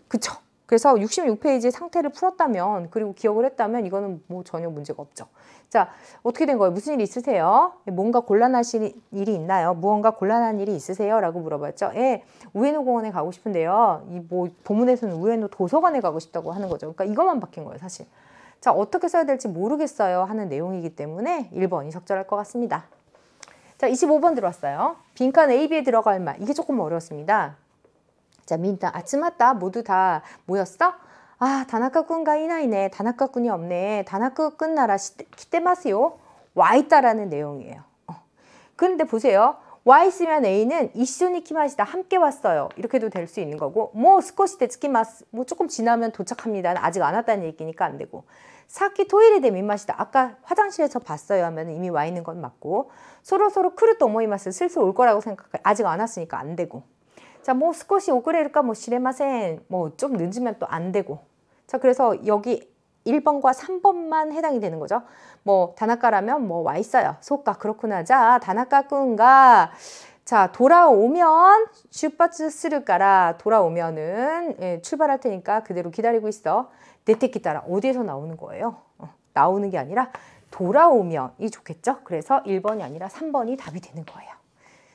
그쵸? 그래서 66페이지 상태를 풀었다면, 그리고 기억을 했다면 이거는 뭐 전혀 문제가 없죠. 자, 어떻게 된 거예요? 무슨 일 있으세요? 뭔가 곤란하신 일이 있나요? 무언가 곤란한 일이 있으세요? 라고 물어봤죠. 우에노 공원에 가고 싶은데요. 본문에서는 우에노 도서관에 가고 싶다고 하는 거죠. 그러니까 이것만 바뀐 거예요, 사실. 자, 어떻게 써야 될지 모르겠어요 하는 내용이기 때문에 1번이 적절할 것 같습니다. 자, 25번 들어왔어요. 빈칸 A, B에 들어갈 말. 이게 조금 어려웠습니다. 자, 민다 아츠마다 모두 다 모였어? 아, 다나카군가 이나이네. 다나카군이 없네. 다나카군 나라 키테마스요. 와 있다라는 내용이에요. 그런데 보세요. 와 있으면 A는 이쇼니 키마시다. 함께 왔어요. 이렇게도 될 수 있는 거고, 뭐 스코시 데츠키마스. 뭐 조금 지나면 도착합니다. 아직 안 왔다는 얘기니까 안 되고. 사키 토이레데 민마시다. 아까 화장실에서 봤어요 하면 이미 와 있는 건 맞고, 서로 크루토 오모이마스. 슬슬 올 거라고 생각해. 아직 안 왔으니까 안 되고. 자, 뭐 스코시 오그레를까 뭐 시레마센. 뭐 좀 늦으면 또 안 되고. 자, 그래서 여기 1번과 3번만 해당이 되는 거죠. 뭐 다나카라면 뭐 와 있어요. 소까 그렇구나. 자, 다나카군가 자, 돌아오면 슈파츠 스르까라. 돌아오면은 출발할 테니까 그대로 기다리고 있어. 네테키 따라 어디에서 나오는 거예요? 나오는 게 아니라 돌아오면이 좋겠죠. 그래서 1번이 아니라 3번이 답이 되는 거예요.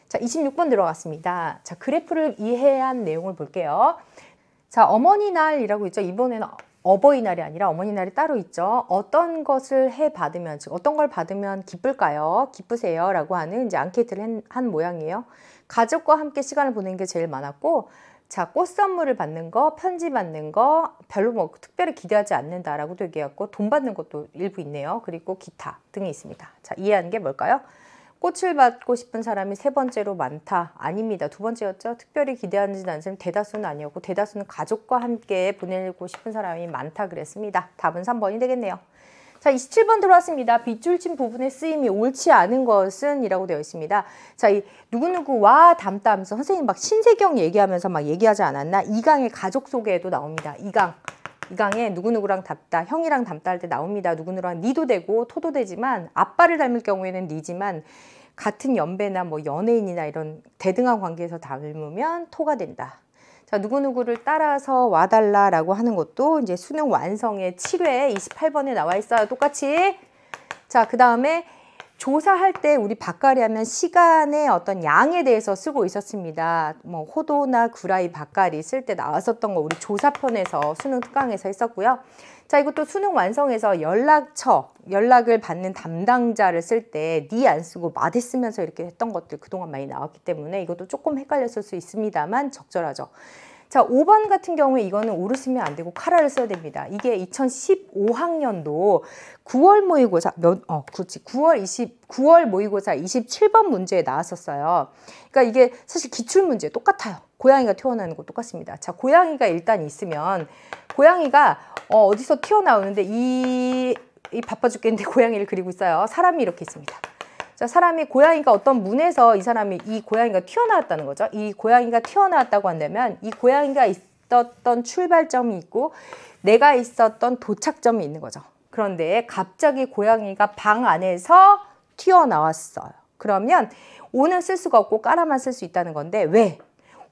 자, 26번 들어갔습니다. 자, 그래프를 이해한 내용을 볼게요. 자, 어머니날이라고 있죠. 이번에는 어버이날이 아니라 어머니날이 따로 있죠. 어떤 것을 받으면, 즉 어떤 걸 받으면 기쁠까요? 기쁘세요? 라고 하는 이제 앙케이트를 한 모양이에요. 가족과 함께 시간을 보내는 게 제일 많았고, 자, 꽃 선물을 받는 거, 편지 받는 거 별로 뭐 특별히 기대하지 않는다라고도 얘기했고, 돈 받는 것도 일부 있네요. 그리고 기타 등이 있습니다. 자, 이해하는 게 뭘까요? 꽃을 받고 싶은 사람이 세 번째로 많다. 아닙니다. 두 번째였죠. 특별히 기대하지는 않지만 대다수는 아니었고, 대다수는 가족과 함께 보내고 싶은 사람이 많다 그랬습니다. 답은 3번이 되겠네요. 자, 27번 들어왔습니다. 빗줄 친 부분의 쓰임이 옳지 않은 것은 이라고 되어 있습니다. 자, 이 누구누구와 닮다 하면서 선생님 막 신세경 얘기하면서 막 얘기하지 않았나? 2강의 가족 소개에도 나옵니다. 2강에 누구누구랑 닮다, 형이랑 닮다 할 때 나옵니다. 누구누구랑 니도 되고 토도 되지만, 아빠를 닮을 경우에는 니지만 같은 연배나 뭐 연예인이나 이런 대등한 관계에서 닮으면 토가 된다. 자, 누구누구를 따라서 와달라라고 하는 것도 이제 수능 완성의 7회 28번에 나와 있어요. 똑같이. 자, 그 다음에 조사할 때 우리 바까리 하면 시간의 어떤 양에 대해서 쓰고 있었습니다. 뭐 호도나 구라이 바까리 쓸 때 나왔었던 거 우리 조사편에서 수능 특강에서 했었고요. 자, 이것도 수능 완성에서 연락을 받는 담당자를 쓸 때 니 안 쓰고 마대 쓰면서 이렇게 했던 것들 그동안 많이 나왔기 때문에 이것도 조금 헷갈렸을 수 있습니다만 적절하죠. 자, 5번 같은 경우에 이거는 오를 쓰면 안 되고 카라를 써야 됩니다. 이게 2015학년도 9월 모의고사, 9월 모의고사 27번 문제에 나왔었어요. 그러니까 이게 사실 기출문제 똑같아요. 고양이가 튀어나오는 거 똑같습니다. 자, 고양이가 일단 있으면, 고양이가 어디서 튀어나오는데, 이 바빠 죽겠는데 고양이를 그리고 있어요. 사람이 이렇게 있습니다. 자, 사람이, 고양이가 어떤 문에서 이 고양이가 튀어나왔다는 거죠. 이 고양이가 튀어나왔다고 한다면 이 고양이가 있었던 출발점이 있고 내가 있었던 도착점이 있는 거죠. 그런데 갑자기 고양이가 방 안에서 튀어나왔어요. 그러면 오는 쓸 수가 없고 까라만 쓸 수 있다는 건데, 왜?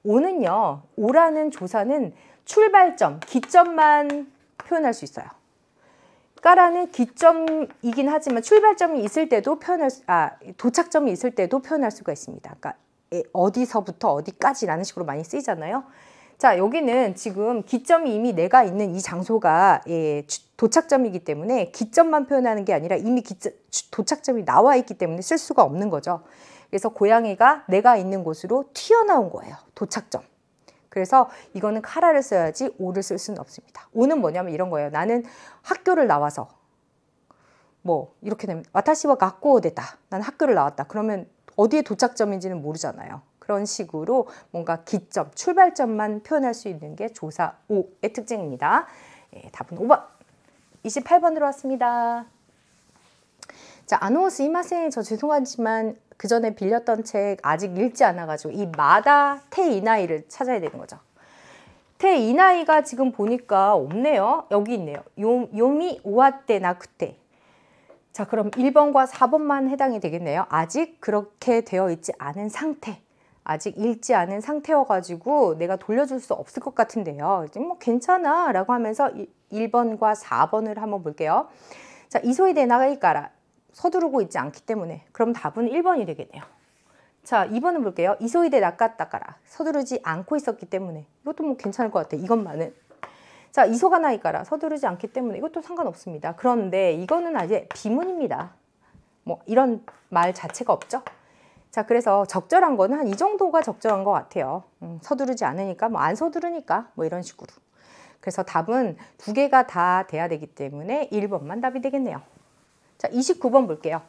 오는요, 오라는 조사는 출발점, 기점만 표현할 수 있어요. 까라는 기점이긴 하지만 출발점이 있을 때도 도착점이 있을 때도 표현할 수가 있습니다. 그러니까 어디서부터 어디까지라는 식으로 많이 쓰이잖아요. 자, 여기는 지금 기점이 이미 내가 있는 이 장소가 도착점이기 때문에 기점만 표현하는 게 아니라 이미 도착점이 나와 있기 때문에 쓸 수가 없는 거죠. 그래서 고양이가 내가 있는 곳으로 튀어나온 거예요. 도착점. 그래서 이거는 카라를 써야지 오를 쓸 수는 없습니다. 오는 뭐냐면 이런 거예요. 나는 학교를 나와서 이렇게 되면 와타시와学校を出た. 나는 학교를 나왔다. 그러면 어디에 도착점인지는 모르잖아요. 그런 식으로 뭔가 기점, 출발점만 표현할 수 있는 게 조사 5의 특징입니다. 답은 5번. 28번으로 왔습니다. 자, 스이마센. 저 죄송하지만 그 전에 빌렸던 책 아직 읽지 않아가지고 이 마다 테이나이를 찾아야 되는 거죠. 테이나이가 지금 보니까 없네요. 여기 있네요. 요미 오와테 나쿠테. 자, 그럼 1번과 4번만 해당이 되겠네요. 아직 그렇게 되어 있지 않은 상태. 아직 읽지 않은 상태여가지고 내가 돌려줄 수 없을 것 같은데요. 뭐 괜찮아 라고 하면서 1번과 4번을 한번 볼게요. 자, 이소이데 나가이까라. 서두르고 있지 않기 때문에. 그럼 답은 1번이 되겠네요. 자, 2번은 볼게요. 이소이데 나갔다까라. 서두르지 않고 있었기 때문에. 이것도 뭐 괜찮을 것 같아. 이것만은. 자, 이소가 나이까라. 서두르지 않기 때문에. 이것도 상관없습니다. 그런데 이거는 아직 비문입니다. 뭐 이런 말 자체가 없죠. 자, 그래서 적절한 거는 한 이 정도가 적절한 것 같아요. 서두르지 않으니까, 안 서두르니까, 이런 식으로. 그래서 답은 두 개가 다 돼야 되기 때문에 1번만 답이 되겠네요. 자, 29번 볼게요.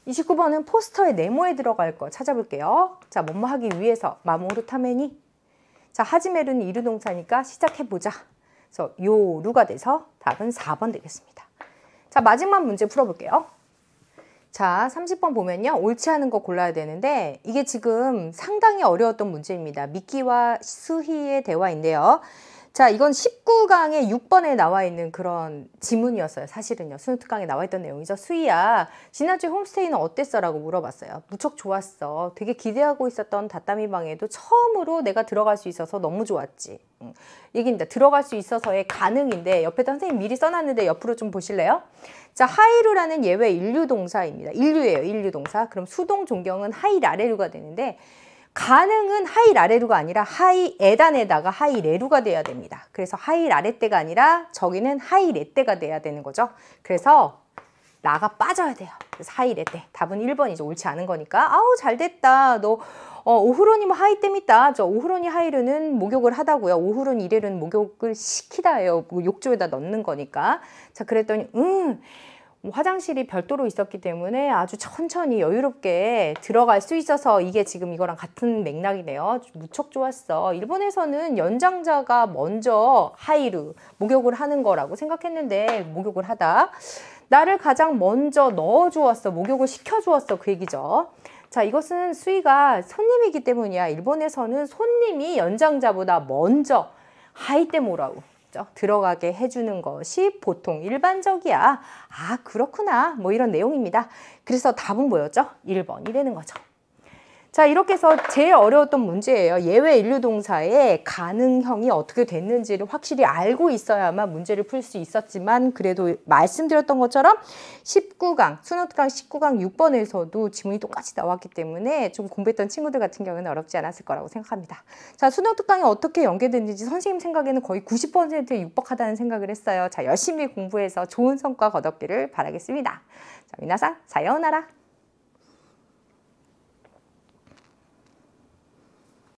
29번은 포스터에 네모에 들어갈 거 찾아볼게요. 자, 뭐뭐 하기 위해서, 마모루 타메니. 자, 하지메루는 이루동사니까 시작해보자. 그래서 요루가 돼서 답은 4번 되겠습니다. 자, 마지막 문제 풀어볼게요. 자, 30번 보면요. 옳지 않은 거 골라야 되는데 이게 지금 상당히 어려웠던 문제입니다. 미키와 수희의 대화인데요. 자, 이건 19강에 6번에 나와 있는 그런 지문이었어요. 사실은요. 수능특강에 나와 있던 내용이죠. 수희야, 지난주에 홈스테이는 어땠어? 라고 물어봤어요. 무척 좋았어. 되게 기대하고 있었던 다따미 방에도 처음으로 내가 들어갈 수 있어서 너무 좋았지. 얘기입니다. 들어갈 수 있어서의 가능인데 옆에다 선생님 미리 써놨는데 옆으로 좀 보실래요? 자, 하이루라는 예외 인류동사입니다. 인류예요. 인류동사. 그럼 수동 종경은 하이라레루가 되는데 가능은 하이라레루가 아니라 하이에단에다가 하이레루가 돼야 됩니다. 그래서 하이라레떼가 아니라 저기는 하이레떼가 돼야 되는 거죠. 그래서 나가 빠져야 돼요. 그래서 하이레떼. 답은 1번이죠. 옳지 않은 거니까. 아우 잘됐다. 너 오후로니 뭐 하이땜있다. 저 오후로니 하이르는 목욕을 하다고요. 오후로니 이레르는 목욕을 시키다예요. 욕조에다 넣는 거니까. 자, 그랬더니 화장실이 별도로 있었기 때문에 아주 천천히 여유롭게 들어갈 수 있어서 이게 지금 이거랑 같은 맥락이네요. 무척 좋았어. 일본에서는 연장자가 먼저 하이루, 목욕을 하는 거라고 생각했는데 목욕을 하다. 나를 가장 먼저 넣어주었어. 목욕을 시켜주었어. 그 얘기죠. 자, 이것은 수희가 손님이기 때문이야. 일본에서는 손님이 연장자보다 먼저 하이떼모라고 들어가게 해주는 것이 보통 일반적이야. 아, 그렇구나. 뭐 이런 내용입니다. 그래서 답은 뭐였죠? 1번이 되는 거죠. 자, 이렇게 해서 제일 어려웠던 문제예요. 예외 인류동사의 가능형이 어떻게 됐는지를 확실히 알고 있어야만 문제를 풀 수 있었지만 그래도 말씀드렸던 것처럼 19강, 수능특강 19강 6번에서도 지문이 똑같이 나왔기 때문에 좀 공부했던 친구들 같은 경우는 어렵지 않았을 거라고 생각합니다. 자, 수능특강이 어떻게 연계됐는지 선생님 생각에는 거의 90%에 육박하다는 생각을 했어요. 자, 열심히 공부해서 좋은 성과 거뒀기를 바라겠습니다. 자, 미나상 사요나라.